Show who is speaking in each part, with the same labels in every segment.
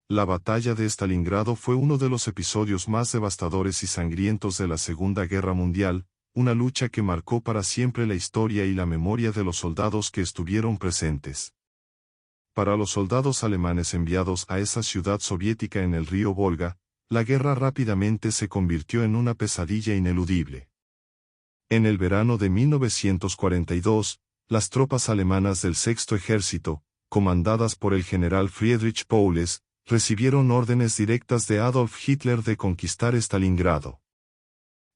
Speaker 1: La batalla de Stalingrado fue uno de los episodios más devastadores y sangrientos de la Segunda Guerra Mundial, una lucha que marcó para siempre la historia y la memoria de los soldados que estuvieron presentes. Para los soldados alemanes enviados a esa ciudad soviética en el río Volga, la guerra rápidamente se convirtió en una pesadilla ineludible. En el verano de 1942, las tropas alemanas del Sexto Ejército, comandadas por el general Friedrich Paules, recibieron órdenes directas de Adolf Hitler de conquistar Stalingrado.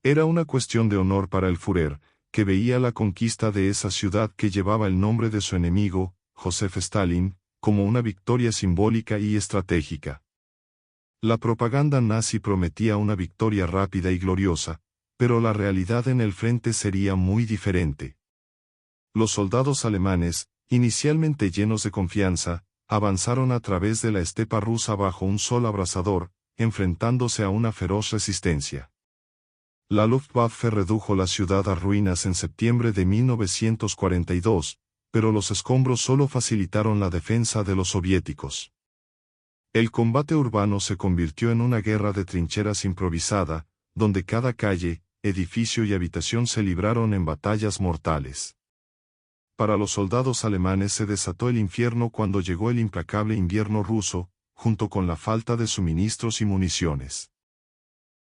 Speaker 1: Era una cuestión de honor para el Führer, que veía la conquista de esa ciudad que llevaba el nombre de su enemigo, Joseph Stalin, como una victoria simbólica y estratégica. La propaganda nazi prometía una victoria rápida y gloriosa, pero la realidad en el frente sería muy diferente. Los soldados alemanes, inicialmente llenos de confianza, avanzaron a través de la estepa rusa bajo un sol abrasador, enfrentándose a una feroz resistencia. La Luftwaffe redujo la ciudad a ruinas en septiembre de 1942, pero los escombros solo facilitaron la defensa de los soviéticos. El combate urbano se convirtió en una guerra de trincheras improvisada, donde cada calle, edificio y habitación se libraron en batallas mortales. Para los soldados alemanes se desató el infierno cuando llegó el implacable invierno ruso, junto con la falta de suministros y municiones.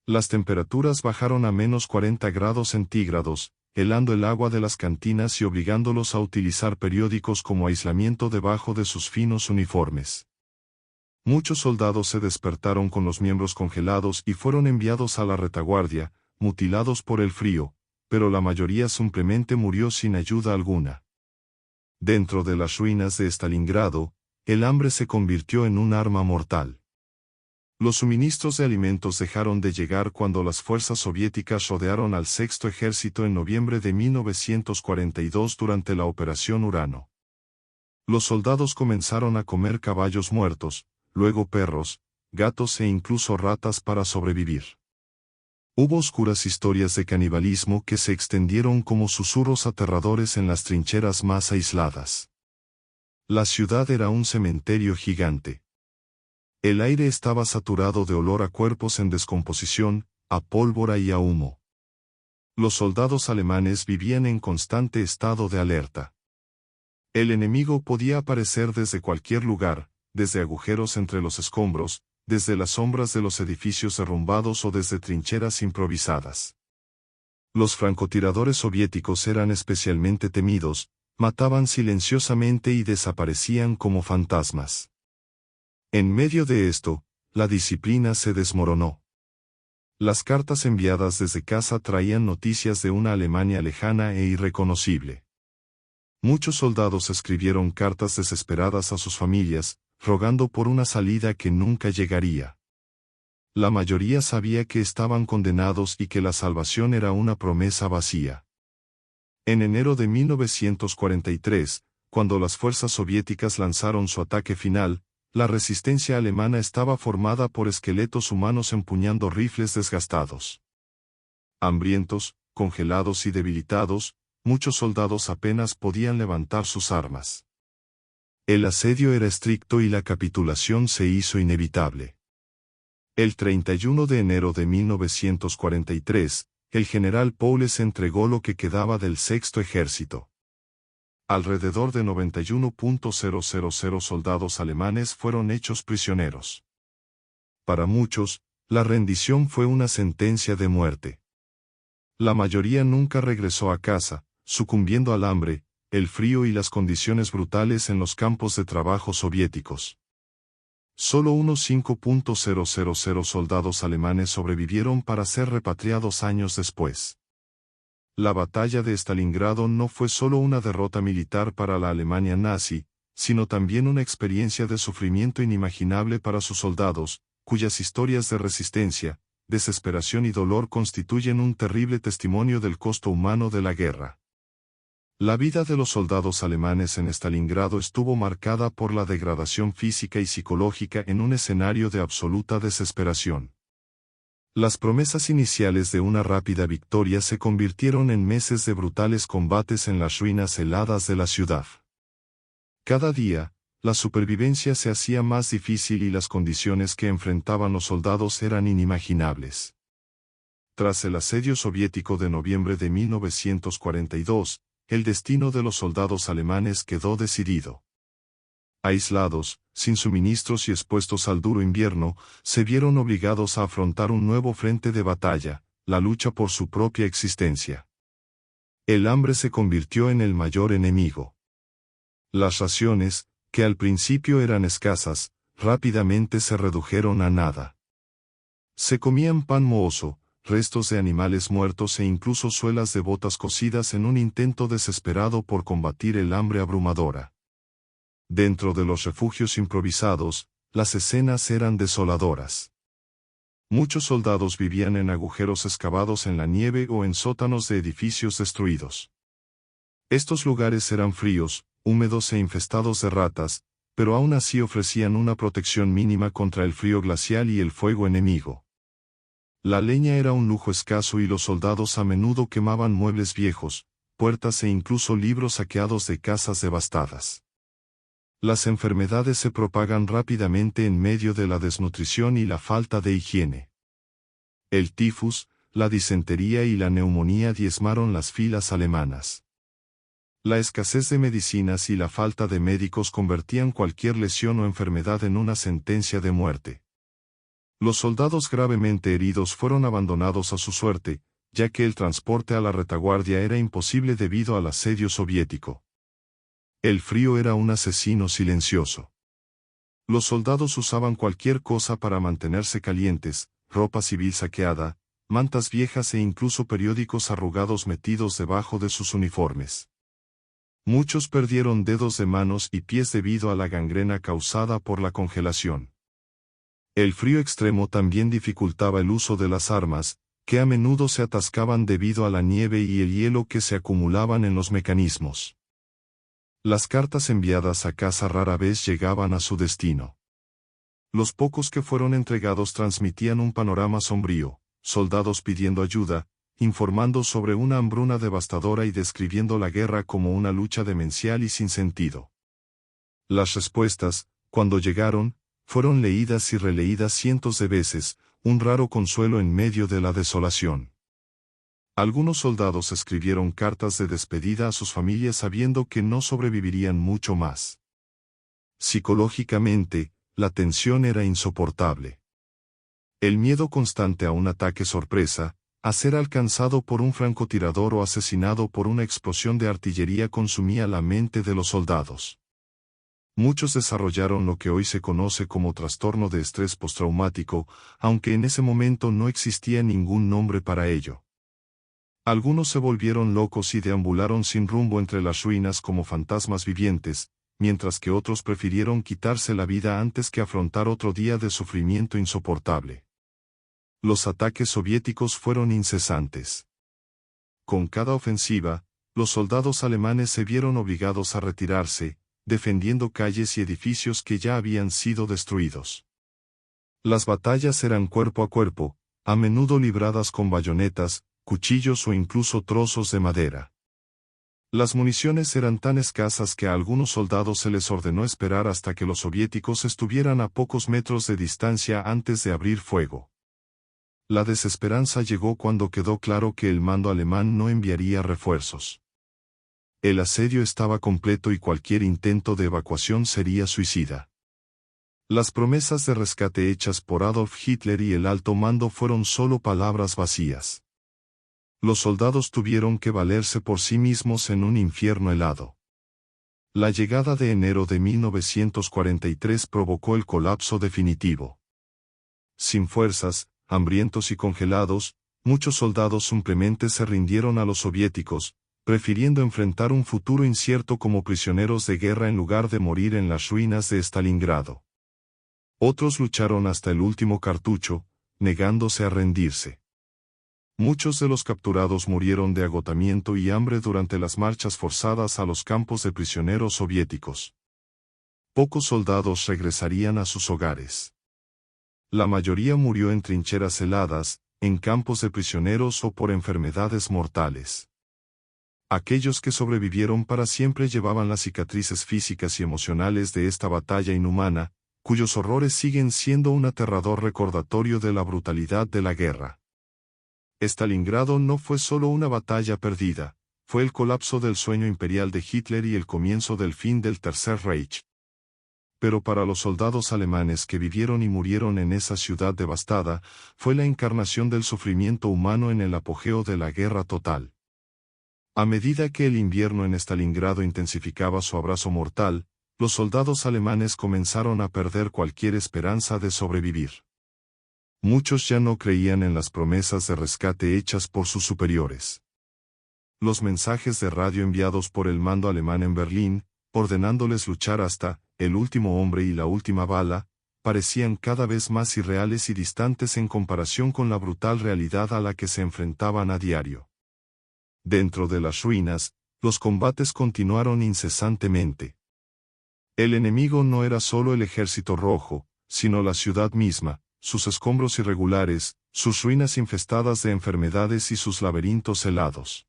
Speaker 1: Las temperaturas bajaron a menos 40 grados centígrados, helando el agua de las cantinas y obligándolos a utilizar periódicos como aislamiento debajo de sus finos uniformes. Muchos soldados se despertaron con los miembros congelados y fueron enviados a la retaguardia, mutilados por el frío, pero la mayoría simplemente murió sin ayuda alguna. Dentro de las ruinas de Stalingrado, el hambre se convirtió en un arma mortal. Los suministros de alimentos dejaron de llegar cuando las fuerzas soviéticas rodearon al Sexto Ejército en noviembre de 1942 durante la Operación Urano. Los soldados comenzaron a comer caballos muertos, luego perros, gatos e incluso ratas para sobrevivir. Hubo oscuras historias de canibalismo que se extendieron como susurros aterradores en las trincheras más aisladas. La ciudad era un cementerio gigante. El aire estaba saturado de olor a cuerpos en descomposición, a pólvora y a humo. Los soldados alemanes vivían en constante estado de alerta. El enemigo podía aparecer desde cualquier lugar, desde agujeros entre los escombros, desde las sombras de los edificios derrumbados o desde trincheras improvisadas. Los francotiradores soviéticos eran especialmente temidos, mataban silenciosamente y desaparecían como fantasmas. En medio de esto, la disciplina se desmoronó. Las cartas enviadas desde casa traían noticias de una Alemania lejana e irreconocible. Muchos soldados escribieron cartas desesperadas a sus familias, rogando por una salida que nunca llegaría. La mayoría sabía que estaban condenados y que la salvación era una promesa vacía. En enero de 1943, cuando las fuerzas soviéticas lanzaron su ataque final, la resistencia alemana estaba formada por esqueletos humanos empuñando rifles desgastados. Hambrientos, congelados y debilitados, muchos soldados apenas podían levantar sus armas. El asedio era estricto y la capitulación se hizo inevitable. El 31 de enero de 1943, el general Paules entregó lo que quedaba del Sexto Ejército. Alrededor de 91.000 soldados alemanes fueron hechos prisioneros. Para muchos, la rendición fue una sentencia de muerte. La mayoría nunca regresó a casa, sucumbiendo al hambre, el frío y las condiciones brutales en los campos de trabajo soviéticos. Solo unos 5.000 soldados alemanes sobrevivieron para ser repatriados años después. La batalla de Stalingrado no fue solo una derrota militar para la Alemania nazi, sino también una experiencia de sufrimiento inimaginable para sus soldados, cuyas historias de resistencia, desesperación y dolor constituyen un terrible testimonio del costo humano de la guerra. La vida de los soldados alemanes en Stalingrado estuvo marcada por la degradación física y psicológica en un escenario de absoluta desesperación. Las promesas iniciales de una rápida victoria se convirtieron en meses de brutales combates en las ruinas heladas de la ciudad. Cada día, la supervivencia se hacía más difícil y las condiciones que enfrentaban los soldados eran inimaginables. Tras el asedio soviético de noviembre de 1942, el destino de los soldados alemanes quedó decidido. Aislados, sin suministros y expuestos al duro invierno, se vieron obligados a afrontar un nuevo frente de batalla, la lucha por su propia existencia. El hambre se convirtió en el mayor enemigo. Las raciones, que al principio eran escasas, rápidamente se redujeron a nada. Se comían pan mohoso, restos de animales muertos e incluso suelas de botas cocidas en un intento desesperado por combatir el hambre abrumadora. Dentro de los refugios improvisados, las escenas eran desoladoras. Muchos soldados vivían en agujeros excavados en la nieve o en sótanos de edificios destruidos. Estos lugares eran fríos, húmedos e infestados de ratas, pero aún así ofrecían una protección mínima contra el frío glacial y el fuego enemigo. La leña era un lujo escaso y los soldados a menudo quemaban muebles viejos, puertas e incluso libros saqueados de casas devastadas. Las enfermedades se propagan rápidamente en medio de la desnutrición y la falta de higiene. El tifus, la disentería y la neumonía diezmaron las filas alemanas. La escasez de medicinas y la falta de médicos convertían cualquier lesión o enfermedad en una sentencia de muerte. Los soldados gravemente heridos fueron abandonados a su suerte, ya que el transporte a la retaguardia era imposible debido al asedio soviético. El frío era un asesino silencioso. Los soldados usaban cualquier cosa para mantenerse calientes, ropa civil saqueada, mantas viejas e incluso periódicos arrugados metidos debajo de sus uniformes. Muchos perdieron dedos de manos y pies debido a la gangrena causada por la congelación. El frío extremo también dificultaba el uso de las armas, que a menudo se atascaban debido a la nieve y el hielo que se acumulaban en los mecanismos. Las cartas enviadas a casa rara vez llegaban a su destino. Los pocos que fueron entregados transmitían un panorama sombrío, soldados pidiendo ayuda, informando sobre una hambruna devastadora y describiendo la guerra como una lucha demencial y sin sentido. Las respuestas, cuando llegaron, fueron leídas y releídas cientos de veces, un raro consuelo en medio de la desolación. Algunos soldados escribieron cartas de despedida a sus familias sabiendo que no sobrevivirían mucho más. Psicológicamente, la tensión era insoportable. El miedo constante a un ataque sorpresa, a ser alcanzado por un francotirador o asesinado por una explosión de artillería consumía la mente de los soldados. Muchos desarrollaron lo que hoy se conoce como trastorno de estrés postraumático, aunque en ese momento no existía ningún nombre para ello. Algunos se volvieron locos y deambularon sin rumbo entre las ruinas como fantasmas vivientes, mientras que otros prefirieron quitarse la vida antes que afrontar otro día de sufrimiento insoportable. Los ataques soviéticos fueron incesantes. Con cada ofensiva, los soldados alemanes se vieron obligados a retirarse, defendiendo calles y edificios que ya habían sido destruidos. Las batallas eran cuerpo a cuerpo, a menudo libradas con bayonetas, cuchillos o incluso trozos de madera. Las municiones eran tan escasas que a algunos soldados se les ordenó esperar hasta que los soviéticos estuvieran a pocos metros de distancia antes de abrir fuego. La desesperanza llegó cuando quedó claro que el mando alemán no enviaría refuerzos. El asedio estaba completo y cualquier intento de evacuación sería suicida. Las promesas de rescate hechas por Adolf Hitler y el alto mando fueron solo palabras vacías. Los soldados tuvieron que valerse por sí mismos en un infierno helado. La llegada de enero de 1943 provocó el colapso definitivo. Sin fuerzas, hambrientos y congelados, muchos soldados simplemente se rindieron a los soviéticos, prefiriendo enfrentar un futuro incierto como prisioneros de guerra en lugar de morir en las ruinas de Stalingrado. Otros lucharon hasta el último cartucho, negándose a rendirse. Muchos de los capturados murieron de agotamiento y hambre durante las marchas forzadas a los campos de prisioneros soviéticos. Pocos soldados regresarían a sus hogares. La mayoría murió en trincheras heladas, en campos de prisioneros o por enfermedades mortales. Aquellos que sobrevivieron para siempre llevaban las cicatrices físicas y emocionales de esta batalla inhumana, cuyos horrores siguen siendo un aterrador recordatorio de la brutalidad de la guerra. Stalingrado no fue solo una batalla perdida, fue el colapso del sueño imperial de Hitler y el comienzo del fin del Tercer Reich. Pero para los soldados alemanes que vivieron y murieron en esa ciudad devastada, fue la encarnación del sufrimiento humano en el apogeo de la guerra total. A medida que el invierno en Stalingrado intensificaba su abrazo mortal, los soldados alemanes comenzaron a perder cualquier esperanza de sobrevivir. Muchos ya no creían en las promesas de rescate hechas por sus superiores. Los mensajes de radio enviados por el mando alemán en Berlín, ordenándoles luchar hasta el último hombre y la última bala, parecían cada vez más irreales y distantes en comparación con la brutal realidad a la que se enfrentaban a diario. Dentro de las ruinas, los combates continuaron incesantemente. El enemigo no era solo el ejército rojo, sino la ciudad misma, sus escombros irregulares, sus ruinas infestadas de enfermedades y sus laberintos helados.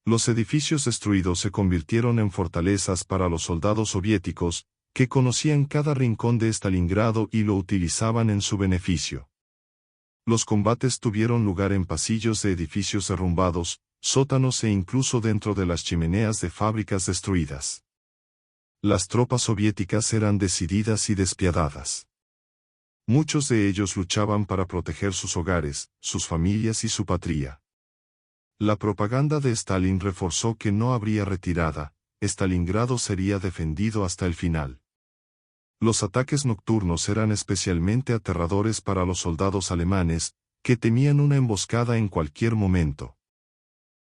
Speaker 1: Los edificios destruidos se convirtieron en fortalezas para los soldados soviéticos, que conocían cada rincón de Stalingrado y lo utilizaban en su beneficio. Los combates tuvieron lugar en pasillos de edificios derrumbados, sótanos e incluso dentro de las chimeneas de fábricas destruidas. Las tropas soviéticas eran decididas y despiadadas. Muchos de ellos luchaban para proteger sus hogares, sus familias y su patria. La propaganda de Stalin reforzó que no habría retirada, Stalingrado sería defendido hasta el final. Los ataques nocturnos eran especialmente aterradores para los soldados alemanes, que temían una emboscada en cualquier momento.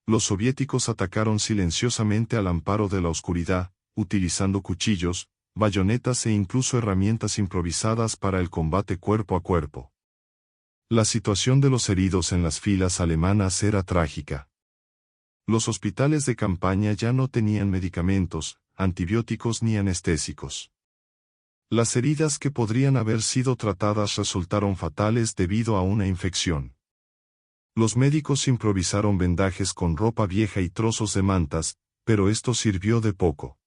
Speaker 1: Los soviéticos atacaron silenciosamente al amparo de la oscuridad, utilizando cuchillos, bayonetas e incluso herramientas improvisadas para el combate cuerpo a cuerpo. La situación de los heridos en las filas alemanas era trágica. Los hospitales de campaña ya no tenían medicamentos, antibióticos ni anestésicos. Las heridas que podrían haber sido tratadas resultaron fatales debido a una infección. Los médicos improvisaron vendajes con ropa vieja y trozos de mantas, pero esto sirvió de poco.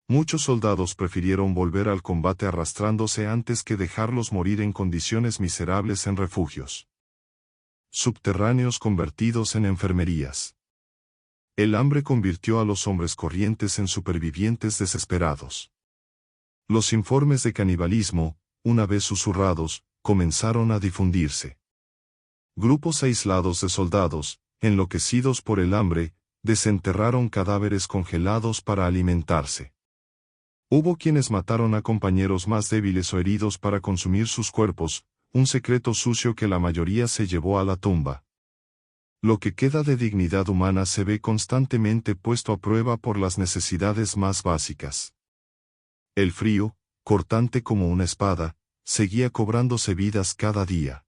Speaker 1: Muchos soldados prefirieron volver al combate arrastrándose antes que dejarlos morir en condiciones miserables en refugios subterráneos convertidos en enfermerías. El hambre convirtió a los hombres corrientes en supervivientes desesperados. Los informes de canibalismo, una vez susurrados, comenzaron a difundirse. Grupos aislados de soldados, enloquecidos por el hambre, desenterraron cadáveres congelados para alimentarse. Hubo quienes mataron a compañeros más débiles o heridos para consumir sus cuerpos, un secreto sucio que la mayoría se llevó a la tumba. Lo que queda de dignidad humana se ve constantemente puesto a prueba por las necesidades más básicas. El frío, cortante como una espada, seguía cobrándose vidas cada día.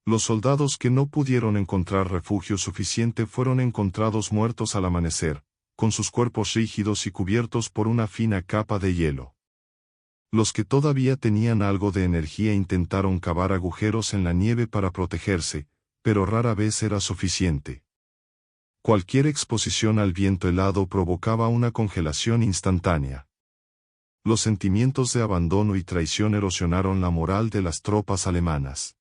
Speaker 1: Los soldados que no pudieron encontrar refugio suficiente fueron encontrados muertos al amanecer, con sus cuerpos rígidos y cubiertos por una fina capa de hielo. Los que todavía tenían algo de energía intentaron cavar agujeros en la nieve para protegerse, pero rara vez era suficiente. Cualquier exposición al viento helado provocaba una congelación instantánea. Los sentimientos de abandono y traición erosionaron la moral de las tropas alemanas.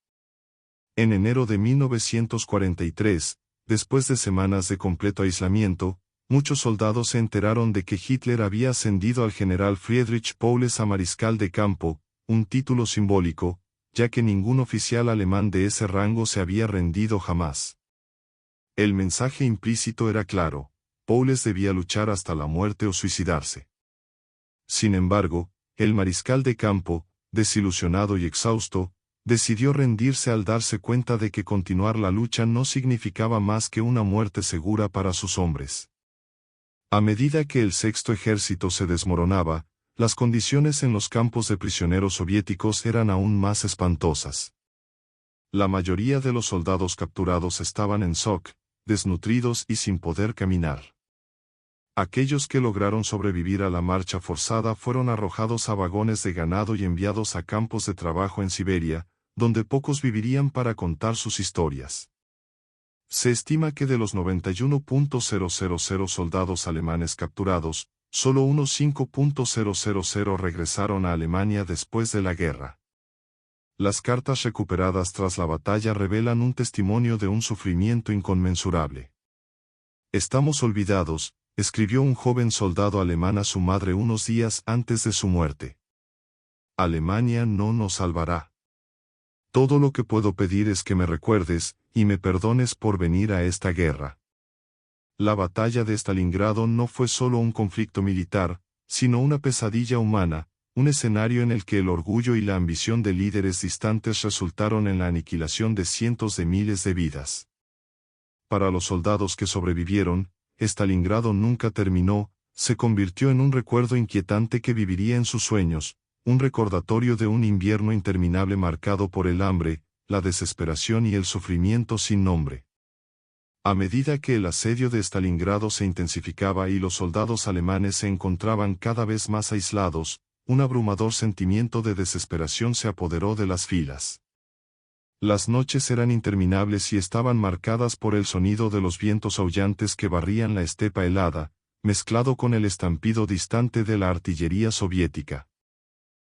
Speaker 1: En enero de 1943, después de semanas de completo aislamiento, muchos soldados se enteraron de que Hitler había ascendido al general Friedrich Paules a mariscal de campo, un título simbólico, ya que ningún oficial alemán de ese rango se había rendido jamás. El mensaje implícito era claro: Paules debía luchar hasta la muerte o suicidarse. Sin embargo, el mariscal de campo, desilusionado y exhausto, decidió rendirse al darse cuenta de que continuar la lucha no significaba más que una muerte segura para sus hombres. A medida que el Sexto Ejército se desmoronaba, las condiciones en los campos de prisioneros soviéticos eran aún más espantosas. La mayoría de los soldados capturados estaban en shock, desnutridos y sin poder caminar. Aquellos que lograron sobrevivir a la marcha forzada fueron arrojados a vagones de ganado y enviados a campos de trabajo en Siberia, donde pocos vivirían para contar sus historias. Se estima que de los 91.000 soldados alemanes capturados, solo unos 5.000 regresaron a Alemania después de la guerra. Las cartas recuperadas tras la batalla revelan un testimonio de un sufrimiento inconmensurable. «Estamos olvidados», escribió un joven soldado alemán a su madre unos días antes de su muerte. «Alemania no nos salvará. Todo lo que puedo pedir es que me recuerdes, y me perdones por venir a esta guerra». La batalla de Stalingrado no fue solo un conflicto militar, sino una pesadilla humana, un escenario en el que el orgullo y la ambición de líderes distantes resultaron en la aniquilación de cientos de miles de vidas. Para los soldados que sobrevivieron, Stalingrado nunca terminó, se convirtió en un recuerdo inquietante que viviría en sus sueños, un recordatorio de un invierno interminable marcado por el hambre, la desesperación y el sufrimiento sin nombre. A medida que el asedio de Stalingrado se intensificaba y los soldados alemanes se encontraban cada vez más aislados, un abrumador sentimiento de desesperación se apoderó de las filas. Las noches eran interminables y estaban marcadas por el sonido de los vientos aullantes que barrían la estepa helada, mezclado con el estampido distante de la artillería soviética.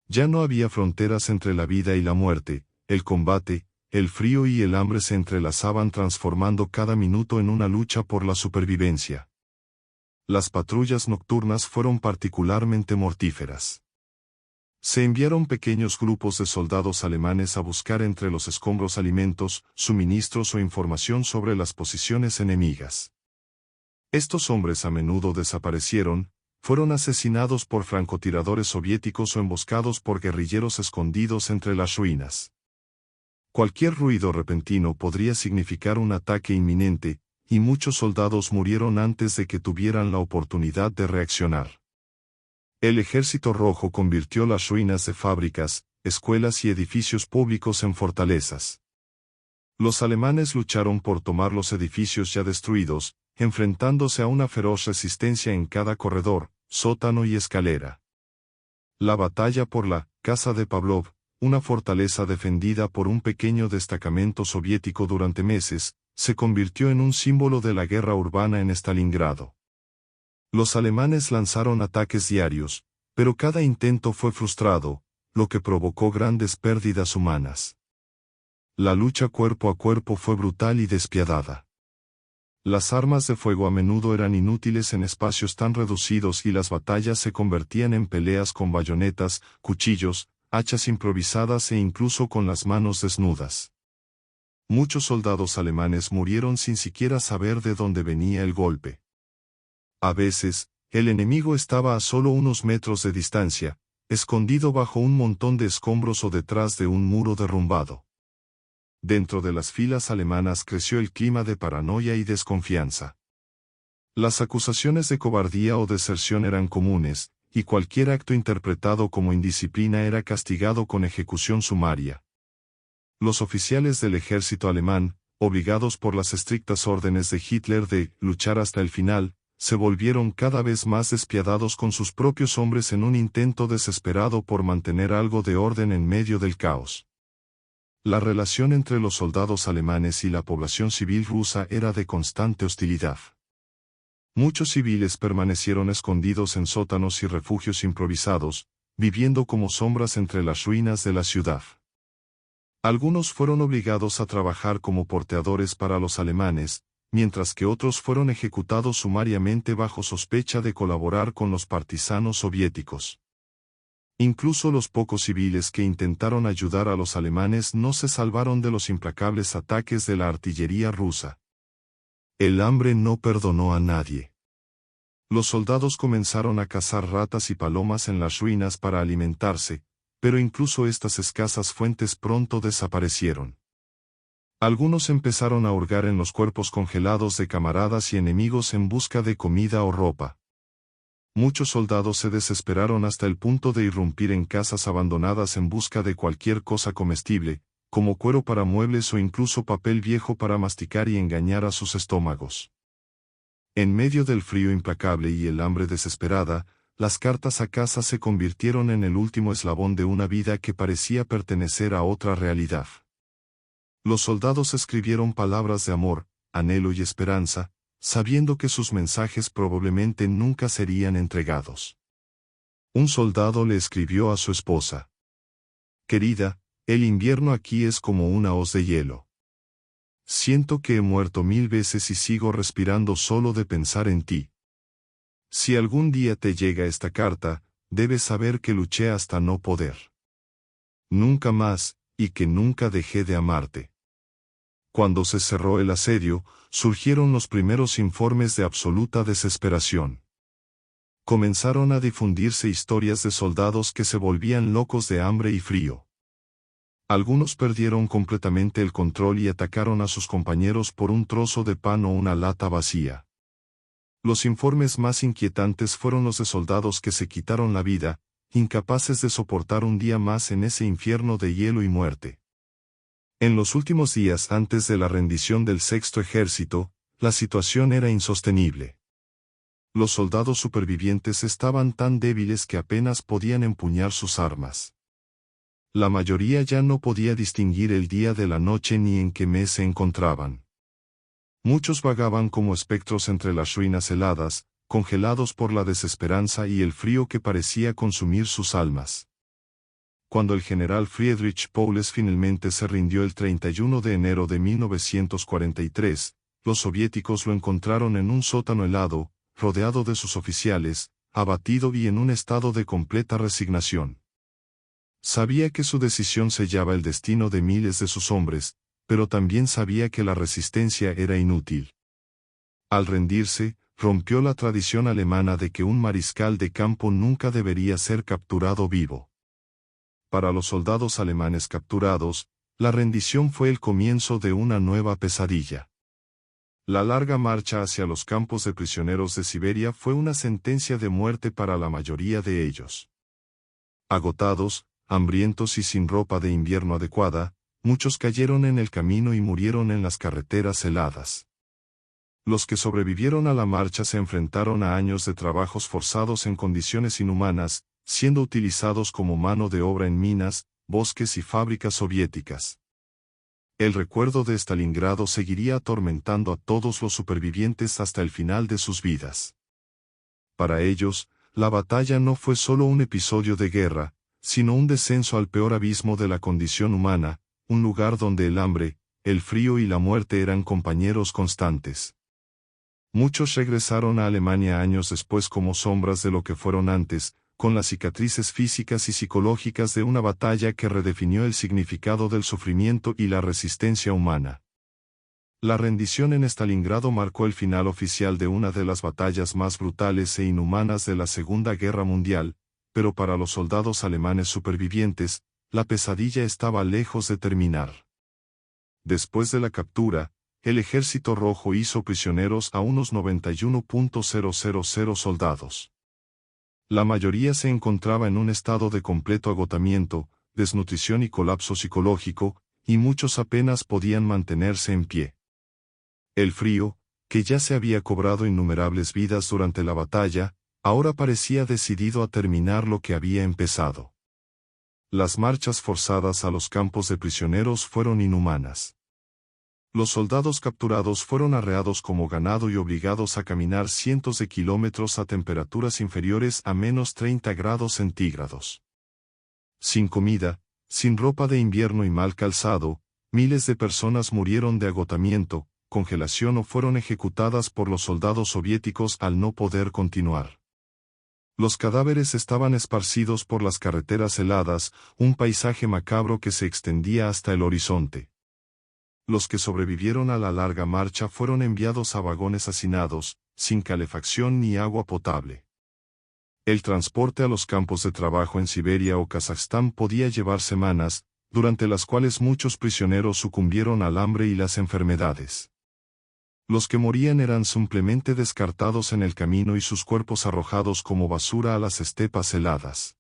Speaker 1: Ya no había fronteras entre la vida y la muerte, el combate, el frío y el hambre se entrelazaban transformando cada minuto en una lucha por la supervivencia. Las patrullas nocturnas fueron particularmente mortíferas. Se enviaron pequeños grupos de soldados alemanes a buscar entre los escombros alimentos, suministros o información sobre las posiciones enemigas. Estos hombres a menudo desaparecieron, fueron asesinados por francotiradores soviéticos o emboscados por guerrilleros escondidos entre las ruinas. Cualquier ruido repentino podría significar un ataque inminente, y muchos soldados murieron antes de que tuvieran la oportunidad de reaccionar. El Ejército Rojo convirtió las ruinas de fábricas, escuelas y edificios públicos en fortalezas. Los alemanes lucharon por tomar los edificios ya destruidos, enfrentándose a una feroz resistencia en cada corredor, sótano y escalera. La batalla por la Casa de Pavlov, una fortaleza defendida por un pequeño destacamento soviético durante meses, se convirtió en un símbolo de la guerra urbana en Stalingrado. Los alemanes lanzaron ataques diarios, pero cada intento fue frustrado, lo que provocó grandes pérdidas humanas. La lucha cuerpo a cuerpo fue brutal y despiadada. Las armas de fuego a menudo eran inútiles en espacios tan reducidos y las batallas se convertían en peleas con bayonetas, cuchillos, hachas improvisadas e incluso con las manos desnudas. Muchos soldados alemanes murieron sin siquiera saber de dónde venía el golpe. A veces, el enemigo estaba a solo unos metros de distancia, escondido bajo un montón de escombros o detrás de un muro derrumbado. Dentro de las filas alemanas creció el clima de paranoia y desconfianza. Las acusaciones de cobardía o deserción eran comunes, y cualquier acto interpretado como indisciplina era castigado con ejecución sumaria. Los oficiales del ejército alemán, obligados por las estrictas órdenes de Hitler de luchar hasta el final, se volvieron cada vez más despiadados con sus propios hombres en un intento desesperado por mantener algo de orden en medio del caos. La relación entre los soldados alemanes y la población civil rusa era de constante hostilidad. Muchos civiles permanecieron escondidos en sótanos y refugios improvisados, viviendo como sombras entre las ruinas de la ciudad. Algunos fueron obligados a trabajar como porteadores para los alemanes, mientras que otros fueron ejecutados sumariamente bajo sospecha de colaborar con los partisanos soviéticos. Incluso los pocos civiles que intentaron ayudar a los alemanes no se salvaron de los implacables ataques de la artillería rusa. El hambre no perdonó a nadie. Los soldados comenzaron a cazar ratas y palomas en las ruinas para alimentarse, pero incluso estas escasas fuentes pronto desaparecieron. Algunos empezaron a hurgar en los cuerpos congelados de camaradas y enemigos en busca de comida o ropa. Muchos soldados se desesperaron hasta el punto de irrumpir en casas abandonadas en busca de cualquier cosa comestible, como cuero para muebles o incluso papel viejo para masticar y engañar a sus estómagos. En medio del frío implacable y el hambre desesperada, las cartas a casa se convirtieron en el último eslabón de una vida que parecía pertenecer a otra realidad. Los soldados escribieron palabras de amor, anhelo y esperanza, sabiendo que sus mensajes probablemente nunca serían entregados. Un soldado le escribió a su esposa: «Querida, el invierno aquí es como una hoz de hielo. Siento que he muerto 1000 veces y sigo respirando solo de pensar en ti. Si algún día te llega esta carta, debes saber que luché hasta no poder. Nunca más, y que nunca dejé de amarte». Cuando se cerró el asedio, surgieron los primeros informes de absoluta desesperación. Comenzaron a difundirse historias de soldados que se volvían locos de hambre y frío. Algunos perdieron completamente el control y atacaron a sus compañeros por un trozo de pan o una lata vacía. Los informes más inquietantes fueron los de soldados que se quitaron la vida, incapaces de soportar un día más en ese infierno de hielo y muerte. En los últimos días antes de la rendición del Sexto Ejército, la situación era insostenible. Los soldados supervivientes estaban tan débiles que apenas podían empuñar sus armas. La mayoría ya no podía distinguir el día de la noche ni en qué mes se encontraban. Muchos vagaban como espectros entre las ruinas heladas, congelados por la desesperanza y el frío que parecía consumir sus almas. Cuando el general Friedrich Paules finalmente se rindió el 31 de enero de 1943, los soviéticos lo encontraron en un sótano helado, rodeado de sus oficiales, abatido y en un estado de completa resignación. Sabía que su decisión sellaba el destino de miles de sus hombres, pero también sabía que la resistencia era inútil. Al rendirse, rompió la tradición alemana de que un mariscal de campo nunca debería ser capturado vivo. Para los soldados alemanes capturados, la rendición fue el comienzo de una nueva pesadilla. La larga marcha hacia los campos de prisioneros de Siberia fue una sentencia de muerte para la mayoría de ellos. Agotados, hambrientos y sin ropa de invierno adecuada, muchos cayeron en el camino y murieron en las carreteras heladas. Los que sobrevivieron a la marcha se enfrentaron a años de trabajos forzados en condiciones inhumanas, siendo utilizados como mano de obra en minas, bosques y fábricas soviéticas. El recuerdo de Stalingrado seguiría atormentando a todos los supervivientes hasta el final de sus vidas. Para ellos, la batalla no fue solo un episodio de guerra, sino un descenso al peor abismo de la condición humana, un lugar donde el hambre, el frío y la muerte eran compañeros constantes. Muchos regresaron a Alemania años después como sombras de lo que fueron antes, con las cicatrices físicas y psicológicas de una batalla que redefinió el significado del sufrimiento y la resistencia humana. La rendición en Stalingrado marcó el final oficial de una de las batallas más brutales e inhumanas de la Segunda Guerra Mundial, pero para los soldados alemanes supervivientes, la pesadilla estaba lejos de terminar. Después de la captura, el Ejército Rojo hizo prisioneros a unos 91.000 soldados. La mayoría se encontraba en un estado de completo agotamiento, desnutrición y colapso psicológico, y muchos apenas podían mantenerse en pie. El frío, que ya se había cobrado innumerables vidas durante la batalla, ahora parecía decidido a terminar lo que había empezado. Las marchas forzadas a los campos de prisioneros fueron inhumanas. Los soldados capturados fueron arreados como ganado y obligados a caminar cientos de kilómetros a temperaturas inferiores a menos 30 grados centígrados. Sin comida, sin ropa de invierno y mal calzado, miles de personas murieron de agotamiento, congelación o fueron ejecutadas por los soldados soviéticos al no poder continuar. Los cadáveres estaban esparcidos por las carreteras heladas, un paisaje macabro que se extendía hasta el horizonte. Los que sobrevivieron a la larga marcha fueron enviados a vagones hacinados, sin calefacción ni agua potable. El transporte a los campos de trabajo en Siberia o Kazajstán podía llevar semanas, durante las cuales muchos prisioneros sucumbieron al hambre y las enfermedades. Los que morían eran simplemente descartados en el camino y sus cuerpos arrojados como basura a las estepas heladas.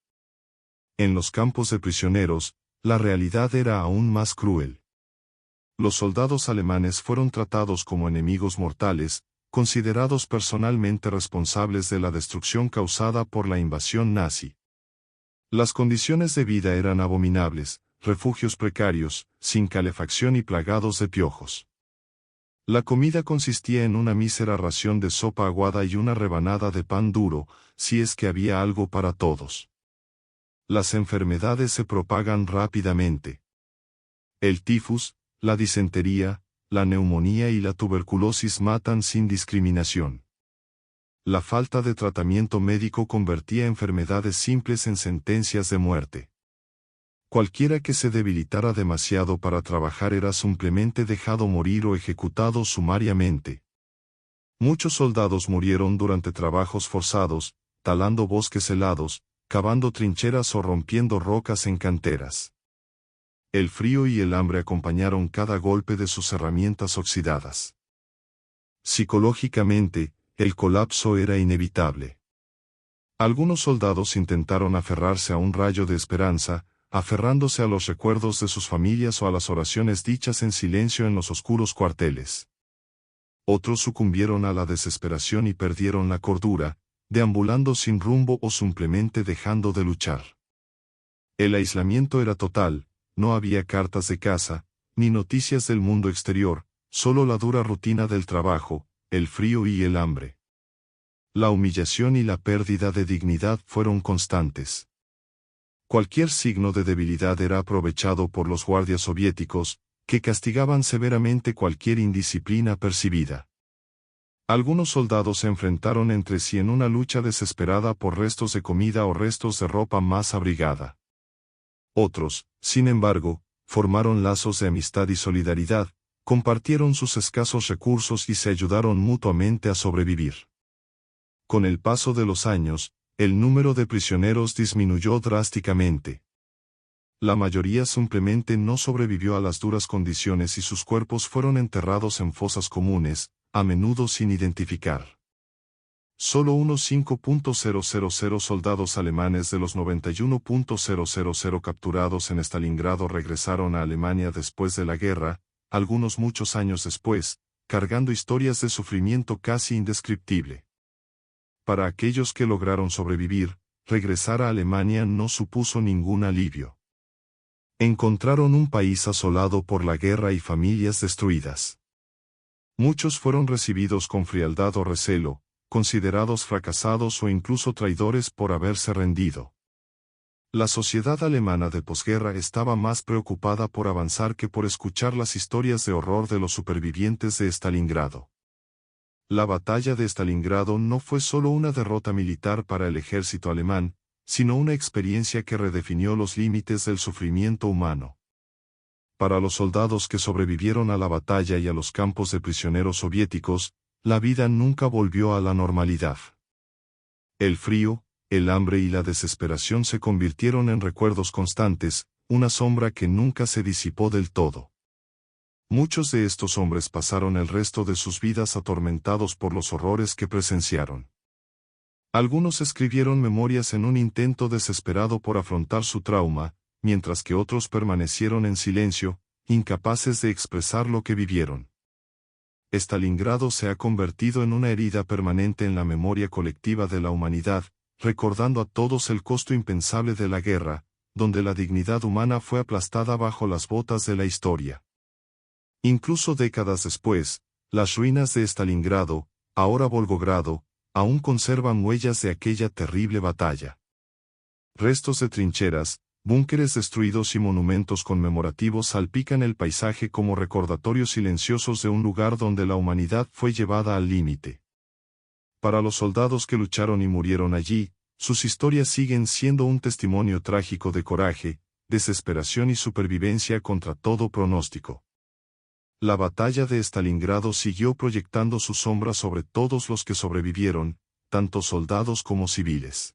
Speaker 1: En los campos de prisioneros, la realidad era aún más cruel. Los soldados alemanes fueron tratados como enemigos mortales, considerados personalmente responsables de la destrucción causada por la invasión nazi. Las condiciones de vida eran abominables, refugios precarios, sin calefacción y plagados de piojos. La comida consistía en una mísera ración de sopa aguada y una rebanada de pan duro, si es que había algo para todos. Las enfermedades se propagan rápidamente. El tifus, la disentería, la neumonía y la tuberculosis matan sin discriminación. La falta de tratamiento médico convertía enfermedades simples en sentencias de muerte. Cualquiera que se debilitara demasiado para trabajar era simplemente dejado morir o ejecutado sumariamente. Muchos soldados murieron durante trabajos forzados, talando bosques helados, cavando trincheras o rompiendo rocas en canteras. El frío y el hambre acompañaron cada golpe de sus herramientas oxidadas. Psicológicamente, el colapso era inevitable. Algunos soldados intentaron aferrarse a un rayo de esperanza, aferrándose a los recuerdos de sus familias o a las oraciones dichas en silencio en los oscuros cuarteles. Otros sucumbieron a la desesperación y perdieron la cordura, deambulando sin rumbo o simplemente dejando de luchar. El aislamiento era total, no había cartas de casa, ni noticias del mundo exterior, solo la dura rutina del trabajo, el frío y el hambre. La humillación y la pérdida de dignidad fueron constantes. Cualquier signo de debilidad era aprovechado por los guardias soviéticos, que castigaban severamente cualquier indisciplina percibida. Algunos soldados se enfrentaron entre sí en una lucha desesperada por restos de comida o restos de ropa más abrigada. Otros, sin embargo, formaron lazos de amistad y solidaridad, compartieron sus escasos recursos y se ayudaron mutuamente a sobrevivir. Con el paso de los años, el número de prisioneros disminuyó drásticamente. La mayoría simplemente no sobrevivió a las duras condiciones y sus cuerpos fueron enterrados en fosas comunes, a menudo sin identificar. Solo unos 5.000 soldados alemanes de los 91.000 capturados en Stalingrado regresaron a Alemania después de la guerra, algunos muchos años después, cargando historias de sufrimiento casi indescriptible. Para aquellos que lograron sobrevivir, regresar a Alemania no supuso ningún alivio. Encontraron un país asolado por la guerra y familias destruidas. Muchos fueron recibidos con frialdad o recelo, considerados fracasados o incluso traidores por haberse rendido. La sociedad alemana de posguerra estaba más preocupada por avanzar que por escuchar las historias de horror de los supervivientes de Stalingrado. La batalla de Stalingrado no fue solo una derrota militar para el ejército alemán, sino una experiencia que redefinió los límites del sufrimiento humano. Para los soldados que sobrevivieron a la batalla y a los campos de prisioneros soviéticos, la vida nunca volvió a la normalidad. El frío, el hambre y la desesperación se convirtieron en recuerdos constantes, una sombra que nunca se disipó del todo. Muchos de estos hombres pasaron el resto de sus vidas atormentados por los horrores que presenciaron. Algunos escribieron memorias en un intento desesperado por afrontar su trauma, mientras que otros permanecieron en silencio, incapaces de expresar lo que vivieron. Stalingrado se ha convertido en una herida permanente en la memoria colectiva de la humanidad, recordando a todos el costo impensable de la guerra, donde la dignidad humana fue aplastada bajo las botas de la historia. Incluso décadas después, las ruinas de Stalingrado, ahora Volgogrado, aún conservan huellas de aquella terrible batalla. Restos de trincheras, búnkeres destruidos y monumentos conmemorativos salpican el paisaje como recordatorios silenciosos de un lugar donde la humanidad fue llevada al límite. Para los soldados que lucharon y murieron allí, sus historias siguen siendo un testimonio trágico de coraje, desesperación y supervivencia contra todo pronóstico. La batalla de Stalingrado siguió proyectando su sombra sobre todos los que sobrevivieron, tanto soldados como civiles.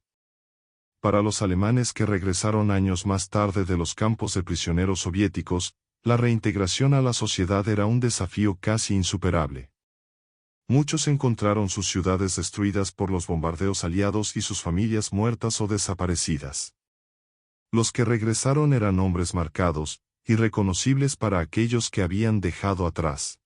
Speaker 1: Para los alemanes que regresaron años más tarde de los campos de prisioneros soviéticos, la reintegración a la sociedad era un desafío casi insuperable. Muchos encontraron sus ciudades destruidas por los bombardeos aliados y sus familias muertas o desaparecidas. Los que regresaron eran hombres marcados, irreconocibles para aquellos que habían dejado atrás.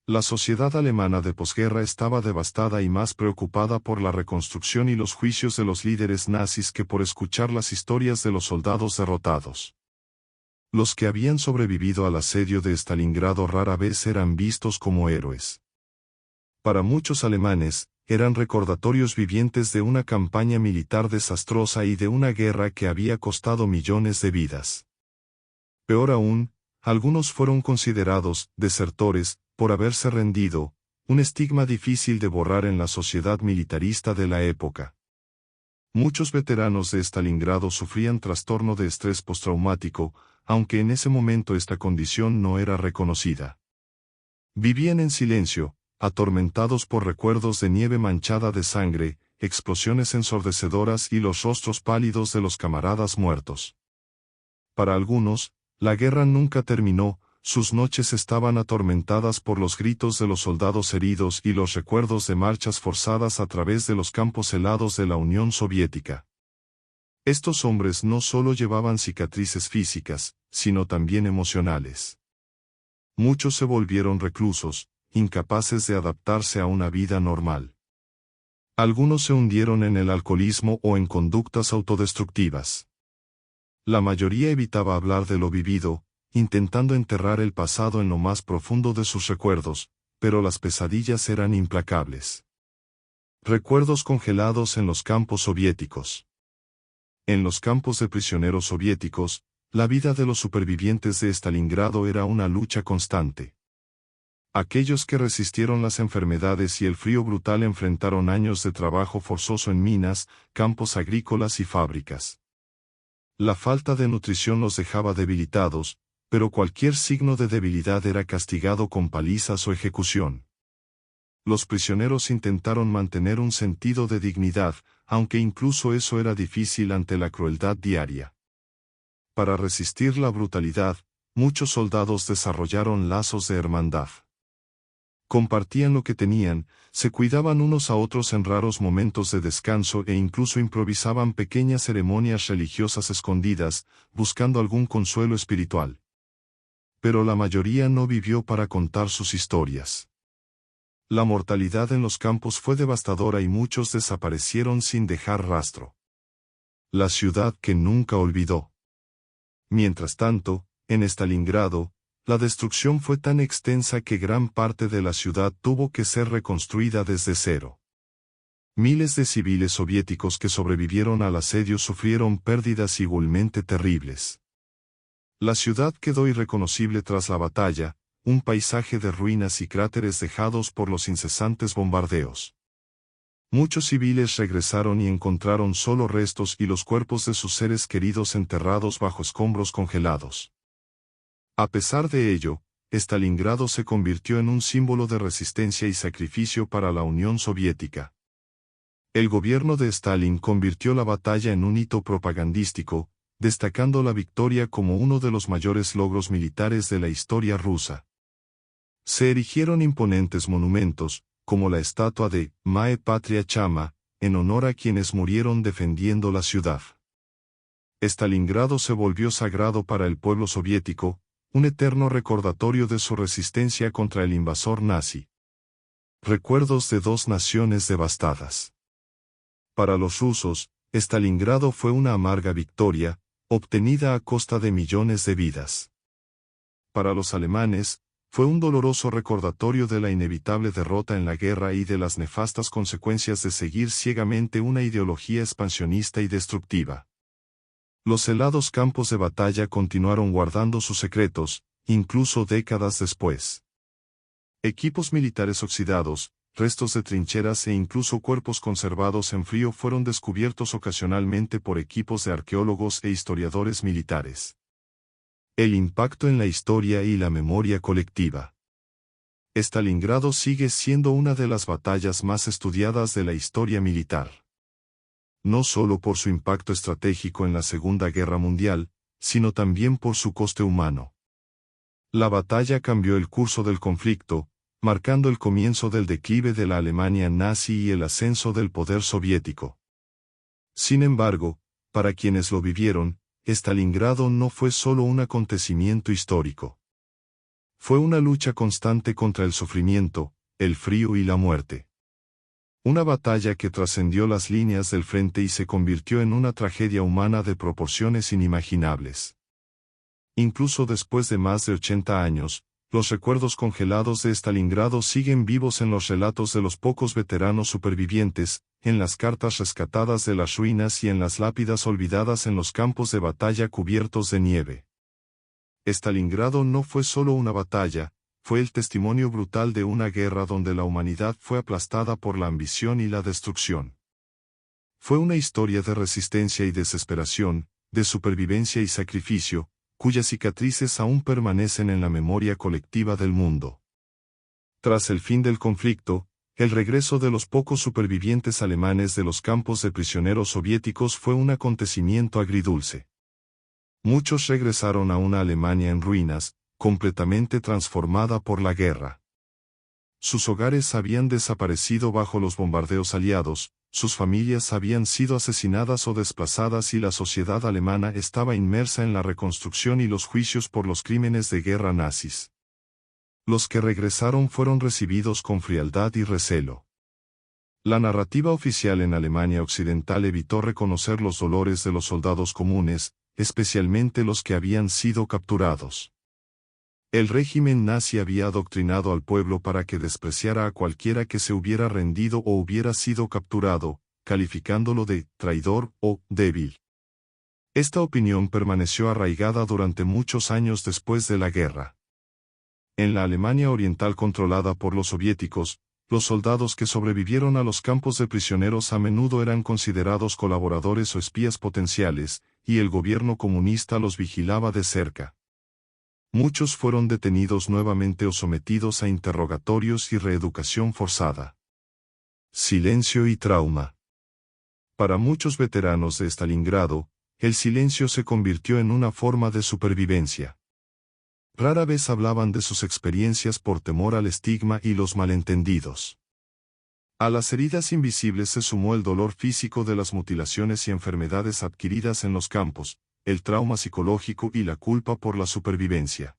Speaker 1: La sociedad alemana de posguerra estaba devastada y más preocupada por la reconstrucción y los juicios de los líderes nazis que por escuchar las historias de los soldados derrotados. Los que habían sobrevivido al asedio de Stalingrado rara vez eran vistos como héroes. Para muchos alemanes, eran recordatorios vivientes de una campaña militar desastrosa y de una guerra que había costado millones de vidas. Peor aún, algunos fueron considerados desertores por haberse rendido, un estigma difícil de borrar en la sociedad militarista de la época. Muchos veteranos de Stalingrado sufrían trastorno de estrés postraumático, aunque en ese momento esta condición no era reconocida. Vivían en silencio, atormentados por recuerdos de nieve manchada de sangre, explosiones ensordecedoras y los rostros pálidos de los camaradas muertos. Para algunos, la guerra nunca terminó, sus noches estaban atormentadas por los gritos de los soldados heridos y los recuerdos de marchas forzadas a través de los campos helados de la Unión Soviética. Estos hombres no solo llevaban cicatrices físicas, sino también emocionales. Muchos se volvieron reclusos, incapaces de adaptarse a una vida normal. Algunos se hundieron en el alcoholismo o en conductas autodestructivas. La mayoría evitaba hablar de lo vivido, intentando enterrar el pasado en lo más profundo de sus recuerdos, pero las pesadillas eran implacables. Recuerdos congelados en los campos soviéticos. En los campos de prisioneros soviéticos, la vida de los supervivientes de Stalingrado era una lucha constante. Aquellos que resistieron las enfermedades y el frío brutal enfrentaron años de trabajo forzoso en minas, campos agrícolas y fábricas. La falta de nutrición los dejaba debilitados, pero cualquier signo de debilidad era castigado con palizas o ejecución. Los prisioneros intentaron mantener un sentido de dignidad, aunque incluso eso era difícil ante la crueldad diaria. Para resistir la brutalidad, muchos soldados desarrollaron lazos de hermandad. Compartían lo que tenían, se cuidaban unos a otros en raros momentos de descanso e incluso improvisaban pequeñas ceremonias religiosas escondidas, buscando algún consuelo espiritual. Pero la mayoría no vivió para contar sus historias. La mortalidad en los campos fue devastadora y muchos desaparecieron sin dejar rastro. La ciudad que nunca olvidó. Mientras tanto, en Stalingrado, la destrucción fue tan extensa que gran parte de la ciudad tuvo que ser reconstruida desde cero. Miles de civiles soviéticos que sobrevivieron al asedio sufrieron pérdidas igualmente terribles. La ciudad quedó irreconocible tras la batalla, un paisaje de ruinas y cráteres dejados por los incesantes bombardeos. Muchos civiles regresaron y encontraron solo restos y los cuerpos de sus seres queridos enterrados bajo escombros congelados. A pesar de ello, Stalingrado se convirtió en un símbolo de resistencia y sacrificio para la Unión Soviética. El gobierno de Stalin convirtió la batalla en un hito propagandístico, destacando la victoria como uno de los mayores logros militares de la historia rusa. Se erigieron imponentes monumentos, como la estatua de Mae Patria Chama, en honor a quienes murieron defendiendo la ciudad. Stalingrado se volvió sagrado para el pueblo soviético, un eterno recordatorio de su resistencia contra el invasor nazi. Recuerdos de dos naciones devastadas. Para los rusos, Stalingrado fue una amarga victoria, obtenida a costa de millones de vidas. Para los alemanes, fue un doloroso recordatorio de la inevitable derrota en la guerra y de las nefastas consecuencias de seguir ciegamente una ideología expansionista y destructiva. Los helados campos de batalla continuaron guardando sus secretos, incluso décadas después. Equipos militares oxidados, restos de trincheras e incluso cuerpos conservados en frío fueron descubiertos ocasionalmente por equipos de arqueólogos e historiadores militares. El impacto en la historia y la memoria colectiva. Stalingrado sigue siendo una de las batallas más estudiadas de la historia militar. No solo por su impacto estratégico en la Segunda Guerra Mundial, sino también por su coste humano. La batalla cambió el curso del conflicto, marcando el comienzo del declive de la Alemania nazi y el ascenso del poder soviético. Sin embargo, para quienes lo vivieron, Stalingrado no fue solo un acontecimiento histórico. Fue una lucha constante contra el sufrimiento, el frío y la muerte. Una batalla que trascendió las líneas del frente y se convirtió en una tragedia humana de proporciones inimaginables. Incluso después de más de 80 años, los recuerdos congelados de Stalingrado siguen vivos en los relatos de los pocos veteranos supervivientes, en las cartas rescatadas de las ruinas y en las lápidas olvidadas en los campos de batalla cubiertos de nieve. Stalingrado no fue solo una batalla, fue el testimonio brutal de una guerra donde la humanidad fue aplastada por la ambición y la destrucción. Fue una historia de resistencia y desesperación, de supervivencia y sacrificio, cuyas cicatrices aún permanecen en la memoria colectiva del mundo. Tras el fin del conflicto, el regreso de los pocos supervivientes alemanes de los campos de prisioneros soviéticos fue un acontecimiento agridulce. Muchos regresaron a una Alemania en ruinas, completamente transformada por la guerra. Sus hogares habían desaparecido bajo los bombardeos aliados, sus familias habían sido asesinadas o desplazadas y la sociedad alemana estaba inmersa en la reconstrucción y los juicios por los crímenes de guerra nazis. Los que regresaron fueron recibidos con frialdad y recelo. La narrativa oficial en Alemania Occidental evitó reconocer los dolores de los soldados comunes, especialmente los que habían sido capturados. El régimen nazi había adoctrinado al pueblo para que despreciara a cualquiera que se hubiera rendido o hubiera sido capturado, calificándolo de traidor o débil. Esta opinión permaneció arraigada durante muchos años después de la guerra. En la Alemania Oriental controlada por los soviéticos, los soldados que sobrevivieron a los campos de prisioneros a menudo eran considerados colaboradores o espías potenciales, y el gobierno comunista los vigilaba de cerca. Muchos fueron detenidos nuevamente o sometidos a interrogatorios y reeducación forzada. Silencio y trauma. Para muchos veteranos de Stalingrado, el silencio se convirtió en una forma de supervivencia. Rara vez hablaban de sus experiencias por temor al estigma y los malentendidos. A las heridas invisibles se sumó el dolor físico de las mutilaciones y enfermedades adquiridas en los campos, el trauma psicológico y la culpa por la supervivencia.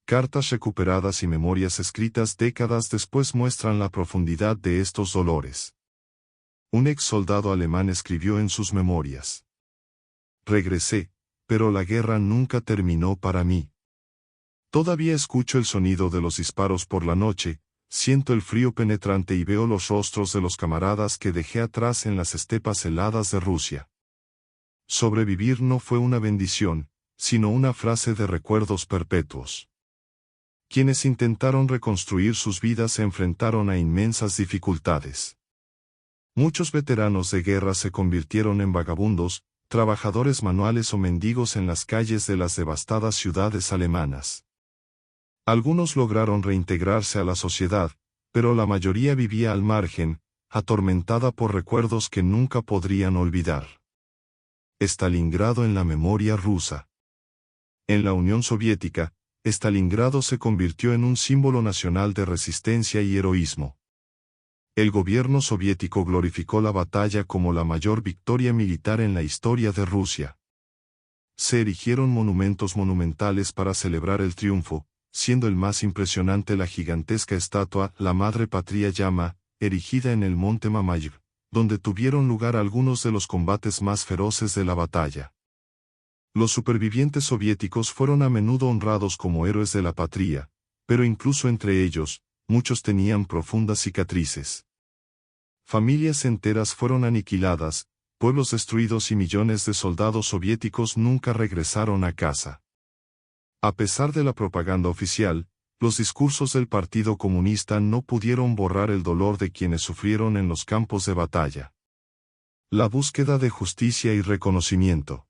Speaker 1: Cartas recuperadas y memorias escritas décadas después muestran la profundidad de estos dolores. Un ex soldado alemán escribió en sus memorias: "Regresé, pero la guerra nunca terminó para mí. Todavía escucho el sonido de los disparos por la noche, siento el frío penetrante y veo los rostros de los camaradas que dejé atrás en las estepas heladas de Rusia". Sobrevivir no fue una bendición, sino una frase de recuerdos perpetuos. Quienes intentaron reconstruir sus vidas se enfrentaron a inmensas dificultades. Muchos veteranos de guerra se convirtieron en vagabundos, trabajadores manuales o mendigos en las calles de las devastadas ciudades alemanas. Algunos lograron reintegrarse a la sociedad, pero la mayoría vivía al margen, atormentada por recuerdos que nunca podrían olvidar. Stalingrado en la memoria rusa. En la Unión Soviética, Stalingrado se convirtió en un símbolo nacional de resistencia y heroísmo. El gobierno soviético glorificó la batalla como la mayor victoria militar en la historia de Rusia. Se erigieron monumentos monumentales para celebrar el triunfo, siendo el más impresionante la gigantesca estatua La Madre Patria Llama, erigida en el monte Mamayev, donde tuvieron lugar algunos de los combates más feroces de la batalla. Los supervivientes soviéticos fueron a menudo honrados como héroes de la patria, pero incluso entre ellos, muchos tenían profundas cicatrices. Familias enteras fueron aniquiladas, pueblos destruidos y millones de soldados soviéticos nunca regresaron a casa. A pesar de la propaganda oficial, los discursos del Partido Comunista no pudieron borrar el dolor de quienes sufrieron en los campos de batalla. La búsqueda de justicia y reconocimiento.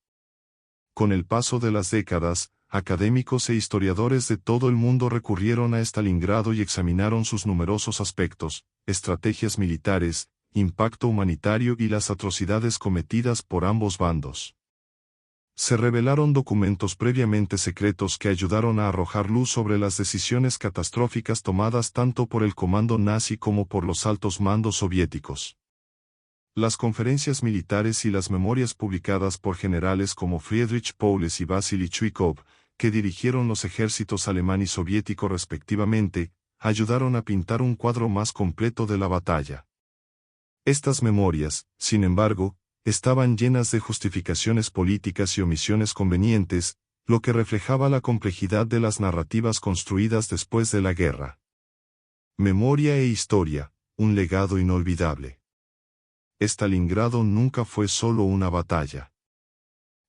Speaker 1: Con el paso de las décadas, académicos e historiadores de todo el mundo recurrieron a Stalingrado y examinaron sus numerosos aspectos, estrategias militares, impacto humanitario y las atrocidades cometidas por ambos bandos. Se revelaron documentos previamente secretos que ayudaron a arrojar luz sobre las decisiones catastróficas tomadas tanto por el comando nazi como por los altos mandos soviéticos. Las conferencias militares y las memorias publicadas por generales como Friedrich Paules y Vasily Chuikov, que dirigieron los ejércitos alemán y soviético respectivamente, ayudaron a pintar un cuadro más completo de la batalla. Estas memorias, sin embargo, estaban llenas de justificaciones políticas y omisiones convenientes, lo que reflejaba la complejidad de las narrativas construidas después de la guerra. Memoria e historia, un legado inolvidable. Stalingrado nunca fue solo una batalla.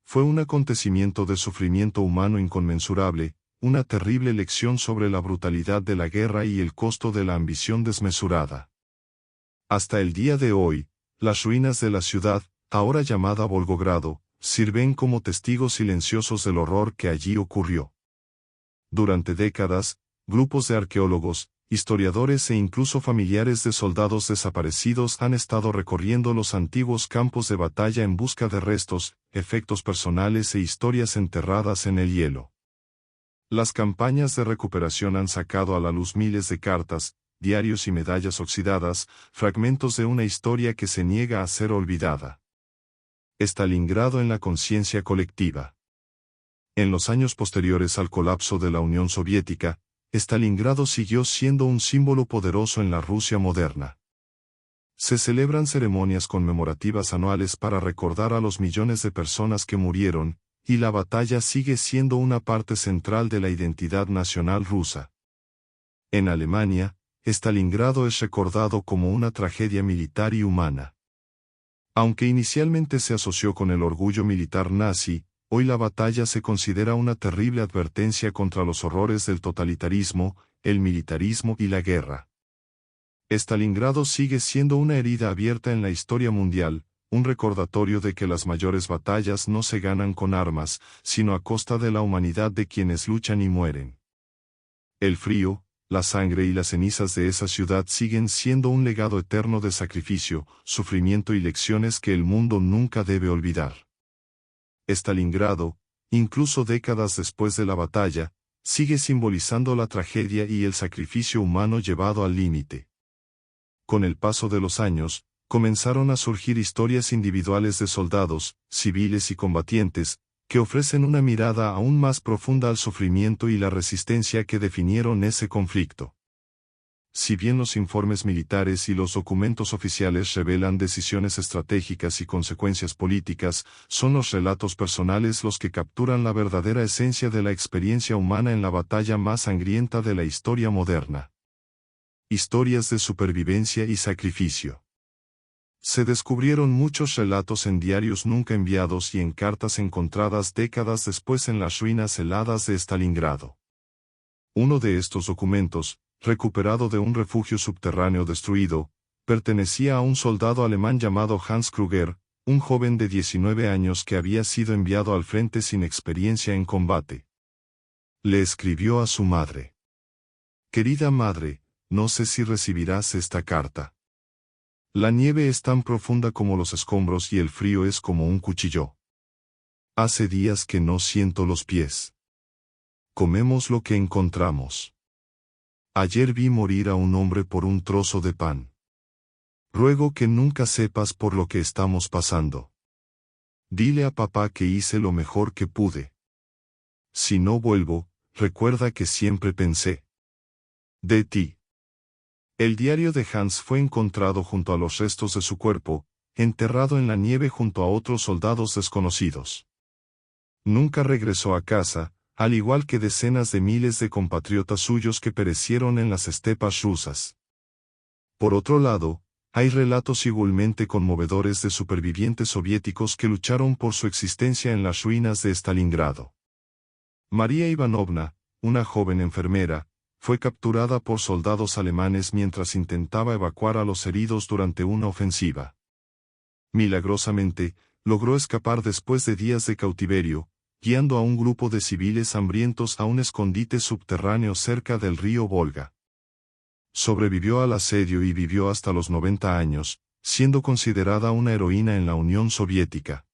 Speaker 1: Fue un acontecimiento de sufrimiento humano inconmensurable, una terrible lección sobre la brutalidad de la guerra y el costo de la ambición desmesurada. Hasta el día de hoy, las ruinas de la ciudad, ahora llamada Volgogrado, sirven como testigos silenciosos del horror que allí ocurrió. Durante décadas, grupos de arqueólogos, historiadores e incluso familiares de soldados desaparecidos han estado recorriendo los antiguos campos de batalla en busca de restos, efectos personales e historias enterradas en el hielo. Las campañas de recuperación han sacado a la luz miles de cartas, diarios y medallas oxidadas, fragmentos de una historia que se niega a ser olvidada. Stalingrado en la conciencia colectiva. En los años posteriores al colapso de la Unión Soviética, Stalingrado siguió siendo un símbolo poderoso en la Rusia moderna. Se celebran ceremonias conmemorativas anuales para recordar a los millones de personas que murieron, y la batalla sigue siendo una parte central de la identidad nacional rusa. En Alemania, Stalingrado es recordado como una tragedia militar y humana. Aunque inicialmente se asoció con el orgullo militar nazi, hoy la batalla se considera una terrible advertencia contra los horrores del totalitarismo, el militarismo y la guerra. Stalingrado sigue siendo una herida abierta en la historia mundial, un recordatorio de que las mayores batallas no se ganan con armas, sino a costa de la humanidad de quienes luchan y mueren. El frío, la sangre y las cenizas de esa ciudad siguen siendo un legado eterno de sacrificio, sufrimiento y lecciones que el mundo nunca debe olvidar. Stalingrado, incluso décadas después de la batalla, sigue simbolizando la tragedia y el sacrificio humano llevado al límite. Con el paso de los años, comenzaron a surgir historias individuales de soldados, civiles y combatientes, que ofrecen una mirada aún más profunda al sufrimiento y la resistencia que definieron ese conflicto. Si bien los informes militares y los documentos oficiales revelan decisiones estratégicas y consecuencias políticas, son los relatos personales los que capturan la verdadera esencia de la experiencia humana en la batalla más sangrienta de la historia moderna. Historias de supervivencia y sacrificio. Se descubrieron muchos relatos en diarios nunca enviados y en cartas encontradas décadas después en las ruinas heladas de Stalingrado. Uno de estos documentos, recuperado de un refugio subterráneo destruido, pertenecía a un soldado alemán llamado Hans Krüger, un joven de 19 años que había sido enviado al frente sin experiencia en combate. Le escribió a su madre: «Querida madre, no sé si recibirás esta carta. La nieve es tan profunda como los escombros y el frío es como un cuchillo. Hace días que no siento los pies. Comemos lo que encontramos. Ayer vi morir a un hombre por un trozo de pan. Ruego que nunca sepas por lo que estamos pasando. Dile a papá que hice lo mejor que pude. Si no vuelvo, recuerda que siempre pensé de ti». El diario de Hans fue encontrado junto a los restos de su cuerpo, enterrado en la nieve junto a otros soldados desconocidos. Nunca regresó a casa, al igual que decenas de miles de compatriotas suyos que perecieron en las estepas rusas. Por otro lado, hay relatos igualmente conmovedores de supervivientes soviéticos que lucharon por su existencia en las ruinas de Stalingrado. María Ivanovna, una joven enfermera, fue capturada por soldados alemanes mientras intentaba evacuar a los heridos durante una ofensiva. Milagrosamente, logró escapar después de días de cautiverio, guiando a un grupo de civiles hambrientos a un escondite subterráneo cerca del río Volga. Sobrevivió al asedio y vivió hasta los 90 años, siendo considerada una heroína en la Unión Soviética.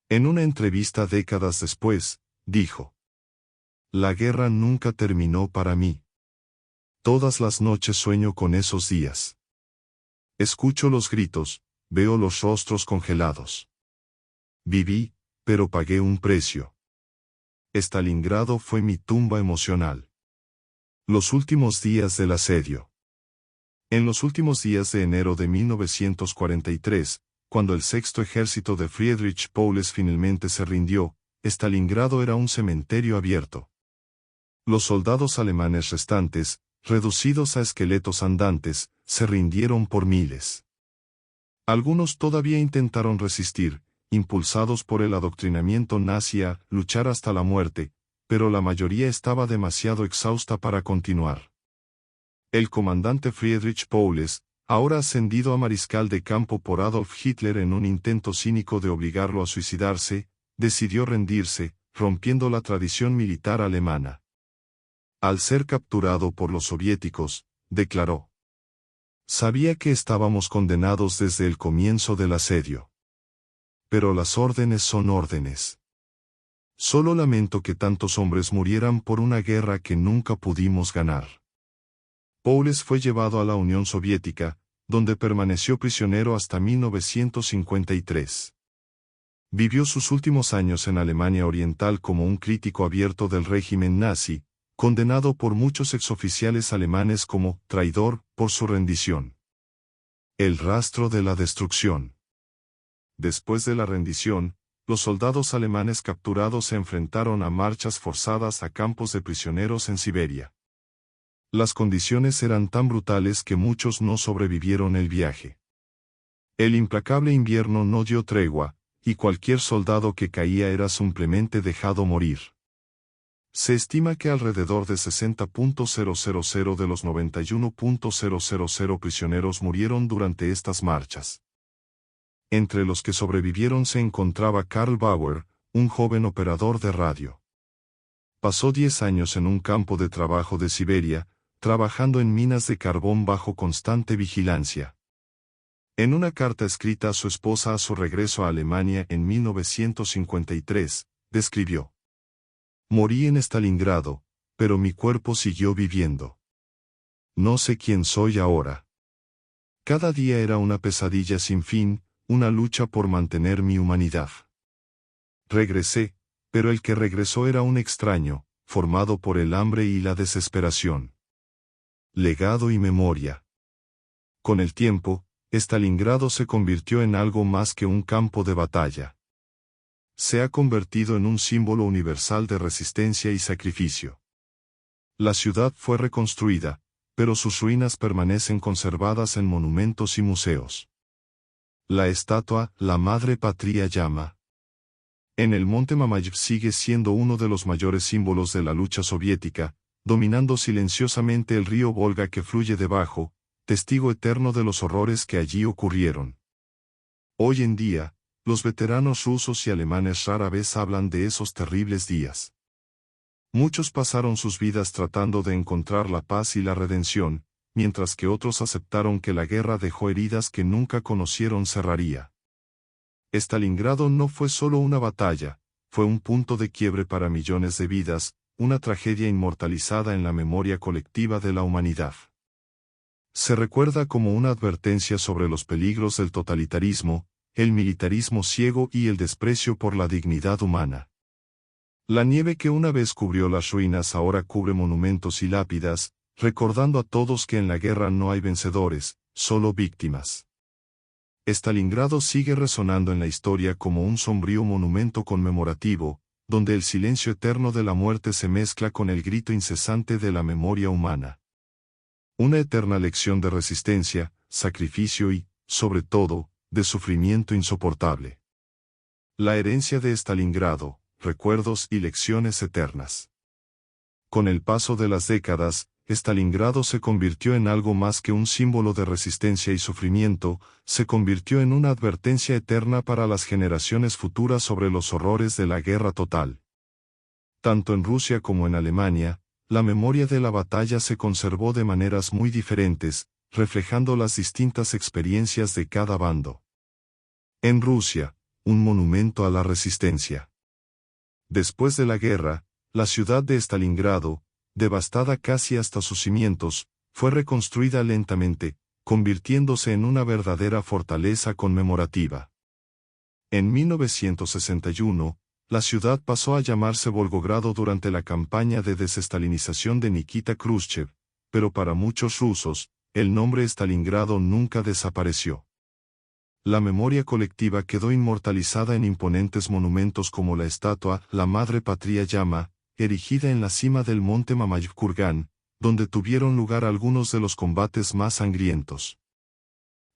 Speaker 1: En una entrevista décadas después, dijo: «La guerra nunca terminó para mí. Todas las noches sueño con esos días. Escucho los gritos, veo los rostros congelados. Viví, pero pagué un precio. Stalingrado fue mi tumba emocional». Los últimos días del asedio. En los últimos días de enero de 1943, cuando el sexto ejército de Friedrich Paules finalmente se rindió, Stalingrado era un cementerio abierto. Los soldados alemanes restantes, reducidos a esqueletos andantes, se rindieron por miles. Algunos todavía intentaron resistir, impulsados por el adoctrinamiento nazi a luchar hasta la muerte, pero la mayoría estaba demasiado exhausta para continuar. El comandante Friedrich Paules, ahora ascendido a mariscal de campo por Adolf Hitler en un intento cínico de obligarlo a suicidarse, decidió rendirse, rompiendo la tradición militar alemana. Al ser capturado por los soviéticos, declaró: «Sabía que estábamos condenados desde el comienzo del asedio. Pero las órdenes son órdenes. Solo lamento que tantos hombres murieran por una guerra que nunca pudimos ganar». Paules fue llevado a la Unión Soviética, donde permaneció prisionero hasta 1953. Vivió sus últimos años en Alemania Oriental como un crítico abierto del régimen nazi, condenado por muchos exoficiales alemanes como traidor por su rendición. El rastro de la destrucción. Después de la rendición, los soldados alemanes capturados se enfrentaron a marchas forzadas a campos de prisioneros en Siberia. Las condiciones eran tan brutales que muchos no sobrevivieron el viaje. El implacable invierno no dio tregua, y cualquier soldado que caía era simplemente dejado morir. Se estima que alrededor de 60.000 de los 91.000 prisioneros murieron durante estas marchas. Entre los que sobrevivieron se encontraba Karl Bauer, un joven operador de radio. Pasó 10 años en un campo de trabajo de Siberia, trabajando en minas de carbón bajo constante vigilancia. En una carta escrita a su esposa a su regreso a Alemania en 1953, describió: «Morí en Stalingrado, pero mi cuerpo siguió viviendo. No sé quién soy ahora. Cada día era una pesadilla sin fin, una lucha por mantener mi humanidad. Regresé, pero el que regresó era un extraño, formado por el hambre y la desesperación. Legado y memoria». Con el tiempo, Stalingrado se convirtió en algo más que un campo de batalla. Se ha convertido en un símbolo universal de resistencia y sacrificio. La ciudad fue reconstruida, pero sus ruinas permanecen conservadas en monumentos y museos. La estatua, la Madre Patria llama, en el monte Mamayev sigue siendo uno de los mayores símbolos de la lucha soviética, dominando silenciosamente el río Volga que fluye debajo, testigo eterno de los horrores que allí ocurrieron. Hoy en día, los veteranos rusos y alemanes rara vez hablan de esos terribles días. Muchos pasaron sus vidas tratando de encontrar la paz y la redención, mientras que otros aceptaron que la guerra dejó heridas que nunca conocieron cerraría. Stalingrado no fue solo una batalla, fue un punto de quiebre para millones de vidas, una tragedia inmortalizada en la memoria colectiva de la humanidad. Se recuerda como una advertencia sobre los peligros del totalitarismo, el militarismo ciego y el desprecio por la dignidad humana. La nieve que una vez cubrió las ruinas ahora cubre monumentos y lápidas, recordando a todos que en la guerra no hay vencedores, solo víctimas. Stalingrado sigue resonando en la historia como un sombrío monumento conmemorativo, donde el silencio eterno de la muerte se mezcla con el grito incesante de la memoria humana. Una eterna lección de resistencia, sacrificio y, sobre todo, de sufrimiento insoportable. La herencia de Stalingrado, recuerdos y lecciones eternas. Con el paso de las décadas, Stalingrado se convirtió en algo más que un símbolo de resistencia y sufrimiento, se convirtió en una advertencia eterna para las generaciones futuras sobre los horrores de la guerra total. Tanto en Rusia como en Alemania, la memoria de la batalla se conservó de maneras muy diferentes, reflejando las distintas experiencias de cada bando. En Rusia, un monumento a la resistencia. Después de la guerra, la ciudad de Stalingrado, devastada casi hasta sus cimientos, fue reconstruida lentamente, convirtiéndose en una verdadera fortaleza conmemorativa. En 1961, la ciudad pasó a llamarse Volgogrado durante la campaña de desestalinización de Nikita Khrushchev, pero para muchos rusos, el nombre Stalingrado nunca desapareció. La memoria colectiva quedó inmortalizada en imponentes monumentos como la estatua La Madre Patria Llama, erigida en la cima del monte Mamaykurgan, donde tuvieron lugar algunos de los combates más sangrientos.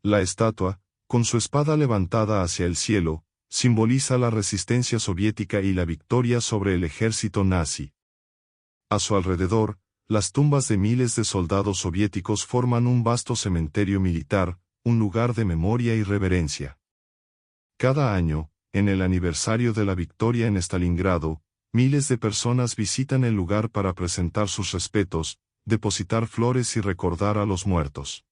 Speaker 1: La estatua, con su espada levantada hacia el cielo, simboliza la resistencia soviética y la victoria sobre el ejército nazi. A su alrededor, las tumbas de miles de soldados soviéticos forman un vasto cementerio militar, un lugar de memoria y reverencia. Cada año, en el aniversario de la victoria en Stalingrado, miles de personas visitan el lugar para presentar sus respetos, depositar flores y recordar a los muertos.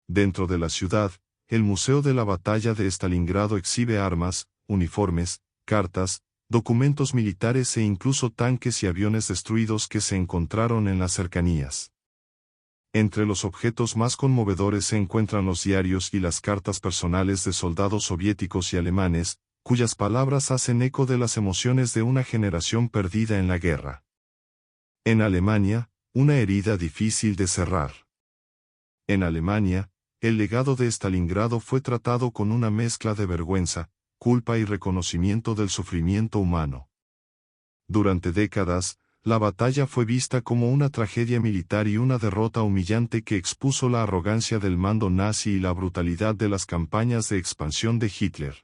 Speaker 1: Dentro de la ciudad, el Museo de la Batalla de Stalingrado exhibe armas, uniformes, cartas, documentos militares e incluso tanques y aviones destruidos que se encontraron en las cercanías. Entre los objetos más conmovedores se encuentran los diarios y las cartas personales de soldados soviéticos y alemanes, cuyas palabras hacen eco de las emociones de una generación perdida en la guerra. En Alemania, una herida difícil de cerrar. En Alemania, el legado de Stalingrado fue tratado con una mezcla de vergüenza, culpa y reconocimiento del sufrimiento humano. Durante décadas, la batalla fue vista como una tragedia militar y una derrota humillante que expuso la arrogancia del mando nazi y la brutalidad de las campañas de expansión de Hitler.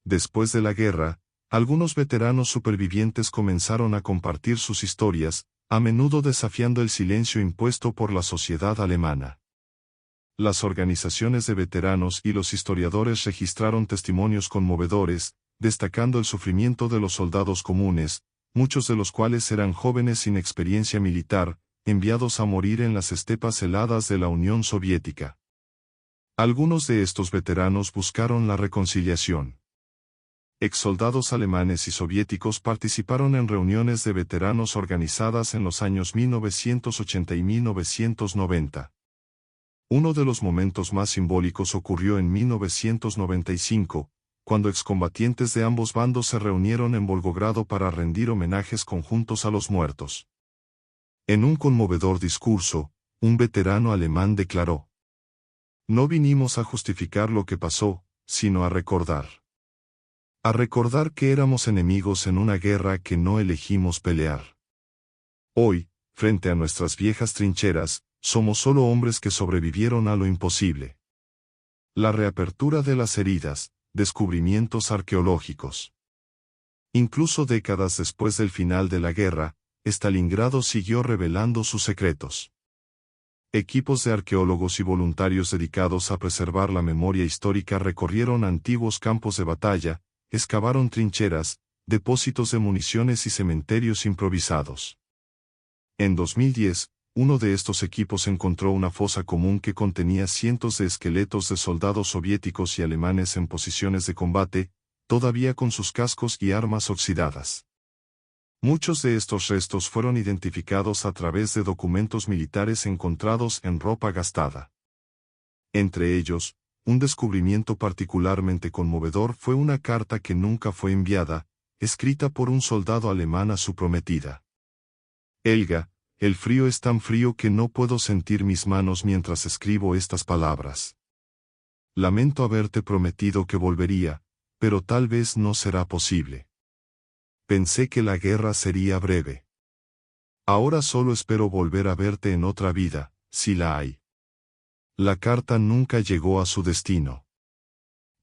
Speaker 1: Después de la guerra, algunos veteranos supervivientes comenzaron a compartir sus historias, a menudo desafiando el silencio impuesto por la sociedad alemana. Las organizaciones de veteranos y los historiadores registraron testimonios conmovedores, destacando el sufrimiento de los soldados comunes, muchos de los cuales eran jóvenes sin experiencia militar, enviados a morir en las estepas heladas de la Unión Soviética. Algunos de estos veteranos buscaron la reconciliación. Exsoldados alemanes y soviéticos participaron en reuniones de veteranos organizadas en los años 1980 y 1990. Uno de los momentos más simbólicos ocurrió en 1995, cuando excombatientes de ambos bandos se reunieron en Volgogrado para rendir homenajes conjuntos a los muertos. En un conmovedor discurso, un veterano alemán declaró: "No vinimos a justificar lo que pasó, sino a recordar. A recordar que éramos enemigos en una guerra que no elegimos pelear. Hoy, frente a nuestras viejas trincheras, somos solo hombres que sobrevivieron a lo imposible". La reapertura de las heridas, descubrimientos arqueológicos. Incluso décadas después del final de la guerra, Stalingrado siguió revelando sus secretos. Equipos de arqueólogos y voluntarios dedicados a preservar la memoria histórica recorrieron antiguos campos de batalla, excavaron trincheras, depósitos de municiones y cementerios improvisados. En 2010, uno de estos equipos encontró una fosa común que contenía cientos de esqueletos de soldados soviéticos y alemanes en posiciones de combate, todavía con sus cascos y armas oxidadas. Muchos de estos restos fueron identificados a través de documentos militares encontrados en ropa gastada. Entre ellos, un descubrimiento particularmente conmovedor fue una carta que nunca fue enviada, escrita por un soldado alemán a su prometida. Helga, el frío es tan frío que no puedo sentir mis manos mientras escribo estas palabras. Lamento haberte prometido que volvería, pero tal vez no será posible. Pensé que la guerra sería breve. Ahora solo espero volver a verte en otra vida, si la hay. La carta nunca llegó a su destino.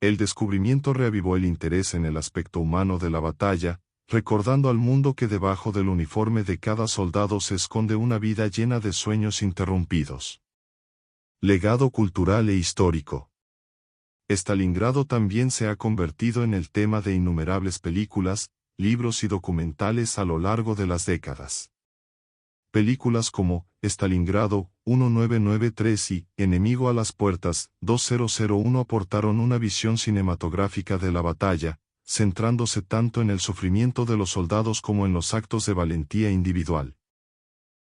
Speaker 1: El descubrimiento reavivó el interés en el aspecto humano de la batalla, recordando al mundo que debajo del uniforme de cada soldado se esconde una vida llena de sueños interrumpidos. Legado cultural e histórico. Stalingrado también se ha convertido en el tema de innumerables películas, libros y documentales a lo largo de las décadas. Películas como Stalingrado, 1993 y Enemigo a las puertas, 2001 aportaron una visión cinematográfica de la batalla, centrándose tanto en el sufrimiento de los soldados como en los actos de valentía individual.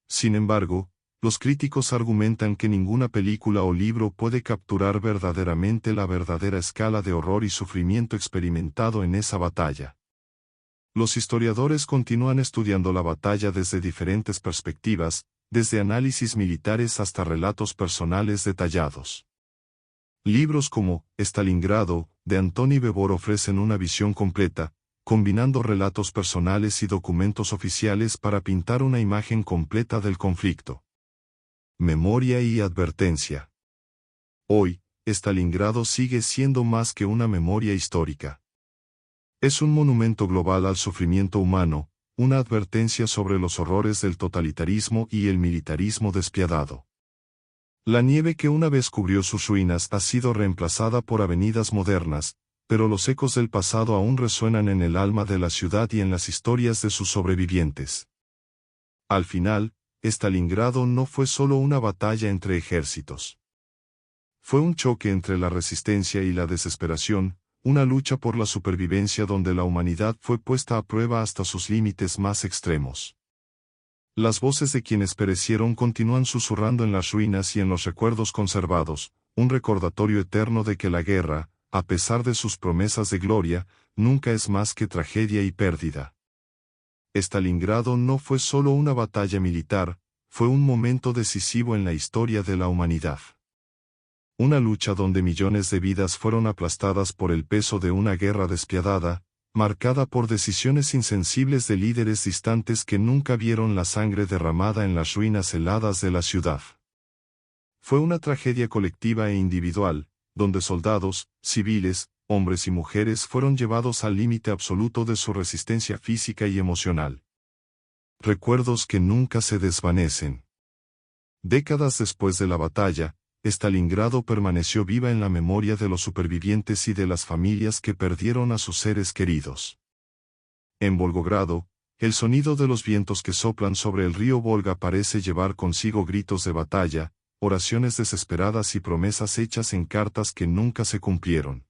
Speaker 1: Sin embargo, los críticos argumentan que ninguna película o libro puede capturar verdaderamente la verdadera escala de horror y sufrimiento experimentado en esa batalla. Los historiadores continúan estudiando la batalla desde diferentes perspectivas, desde análisis militares hasta relatos personales detallados. Libros como Stalingrado, de Antoni Bebor ofrecen una visión completa, combinando relatos personales y documentos oficiales para pintar una imagen completa del conflicto. Memoria y advertencia. Hoy, Stalingrado sigue siendo más que una memoria histórica. Es un monumento global al sufrimiento humano, una advertencia sobre los horrores del totalitarismo y el militarismo despiadado. La nieve que una vez cubrió sus ruinas ha sido reemplazada por avenidas modernas, pero los ecos del pasado aún resuenan en el alma de la ciudad y en las historias de sus sobrevivientes. Al final, Stalingrado no fue solo una batalla entre ejércitos. Fue un choque entre la resistencia y la desesperación, una lucha por la supervivencia donde la humanidad fue puesta a prueba hasta sus límites más extremos. Las voces de quienes perecieron continúan susurrando en las ruinas y en los recuerdos conservados, un recordatorio eterno de que la guerra, a pesar de sus promesas de gloria, nunca es más que tragedia y pérdida. Stalingrado no fue solo una batalla militar, fue un momento decisivo en la historia de la humanidad. Una lucha donde millones de vidas fueron aplastadas por el peso de una guerra despiadada, marcada por decisiones insensibles de líderes distantes que nunca vieron la sangre derramada en las ruinas heladas de la ciudad. Fue una tragedia colectiva e individual, donde soldados, civiles, hombres y mujeres fueron llevados al límite absoluto de su resistencia física y emocional. Recuerdos que nunca se desvanecen. Décadas después de la batalla, Stalingrado permaneció viva en la memoria de los supervivientes y de las familias que perdieron a sus seres queridos. En Volgogrado, el sonido de los vientos que soplan sobre el río Volga parece llevar consigo gritos de batalla, oraciones desesperadas y promesas hechas en cartas que nunca se cumplieron.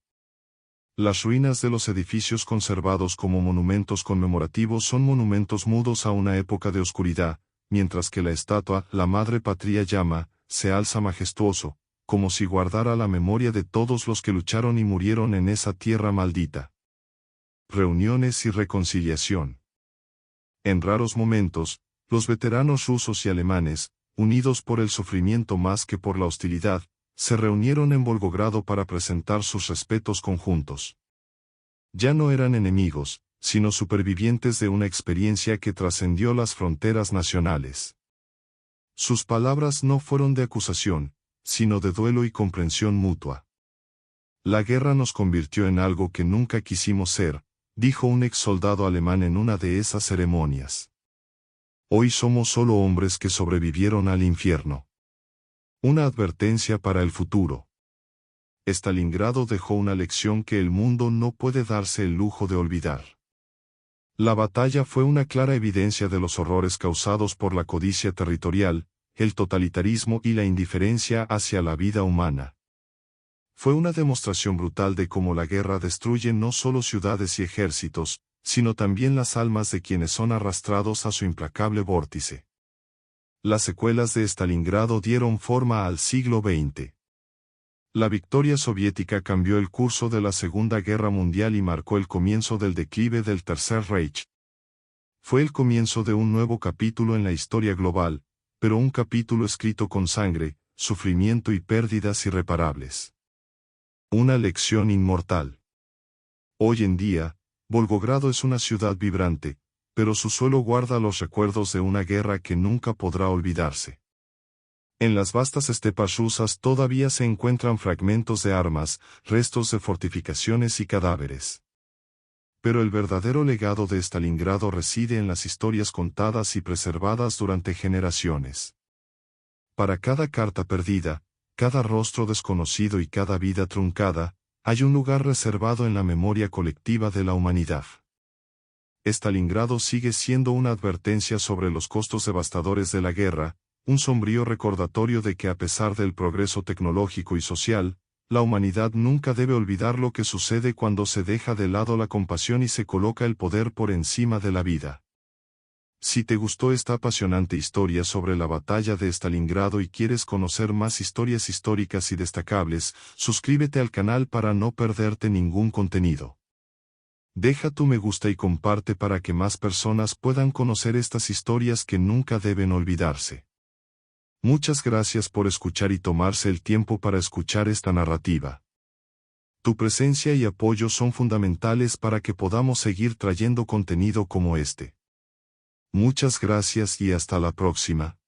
Speaker 1: Las ruinas de los edificios conservados como monumentos conmemorativos son monumentos mudos a una época de oscuridad, mientras que la estatua, la Madre Patria llama, se alza majestuoso, como si guardara la memoria de todos los que lucharon y murieron en esa tierra maldita. Reuniones y reconciliación. En raros momentos, los veteranos rusos y alemanes, unidos por el sufrimiento más que por la hostilidad, se reunieron en Volgogrado para presentar sus respetos conjuntos. Ya no eran enemigos, sino supervivientes de una experiencia que trascendió las fronteras nacionales. Sus palabras no fueron de acusación, sino de duelo y comprensión mutua. La guerra nos convirtió en algo que nunca quisimos ser, dijo un ex soldado alemán en una de esas ceremonias. Hoy somos solo hombres que sobrevivieron al infierno. Una advertencia para el futuro. Stalingrado dejó una lección que el mundo no puede darse el lujo de olvidar. La batalla fue una clara evidencia de los horrores causados por la codicia territorial, el totalitarismo y la indiferencia hacia la vida humana. Fue una demostración brutal de cómo la guerra destruye no solo ciudades y ejércitos, sino también las almas de quienes son arrastrados a su implacable vórtice. Las secuelas de Stalingrado dieron forma al siglo XX. La victoria soviética cambió el curso de la Segunda Guerra Mundial y marcó el comienzo del declive del Tercer Reich. Fue el comienzo de un nuevo capítulo en la historia global, pero un capítulo escrito con sangre, sufrimiento y pérdidas irreparables. Una lección inmortal. Hoy en día, Volgogrado es una ciudad vibrante, pero su suelo guarda los recuerdos de una guerra que nunca podrá olvidarse. En las vastas estepas rusas todavía se encuentran fragmentos de armas, restos de fortificaciones y cadáveres. Pero el verdadero legado de Stalingrado reside en las historias contadas y preservadas durante generaciones. Para cada carta perdida, cada rostro desconocido y cada vida truncada, hay un lugar reservado en la memoria colectiva de la humanidad. Stalingrado sigue siendo una advertencia sobre los costos devastadores de la guerra, un sombrío recordatorio de que a pesar del progreso tecnológico y social, la humanidad nunca debe olvidar lo que sucede cuando se deja de lado la compasión y se coloca el poder por encima de la vida. Si te gustó esta apasionante historia sobre la batalla de Stalingrado y quieres conocer más historias históricas y destacables, suscríbete al canal para no perderte ningún contenido. Deja tu me gusta y comparte para que más personas puedan conocer estas historias que nunca deben olvidarse. Muchas gracias por escuchar y tomarse el tiempo para escuchar esta narrativa. Tu presencia y apoyo son fundamentales para que podamos seguir trayendo contenido como este. Muchas gracias y hasta la próxima.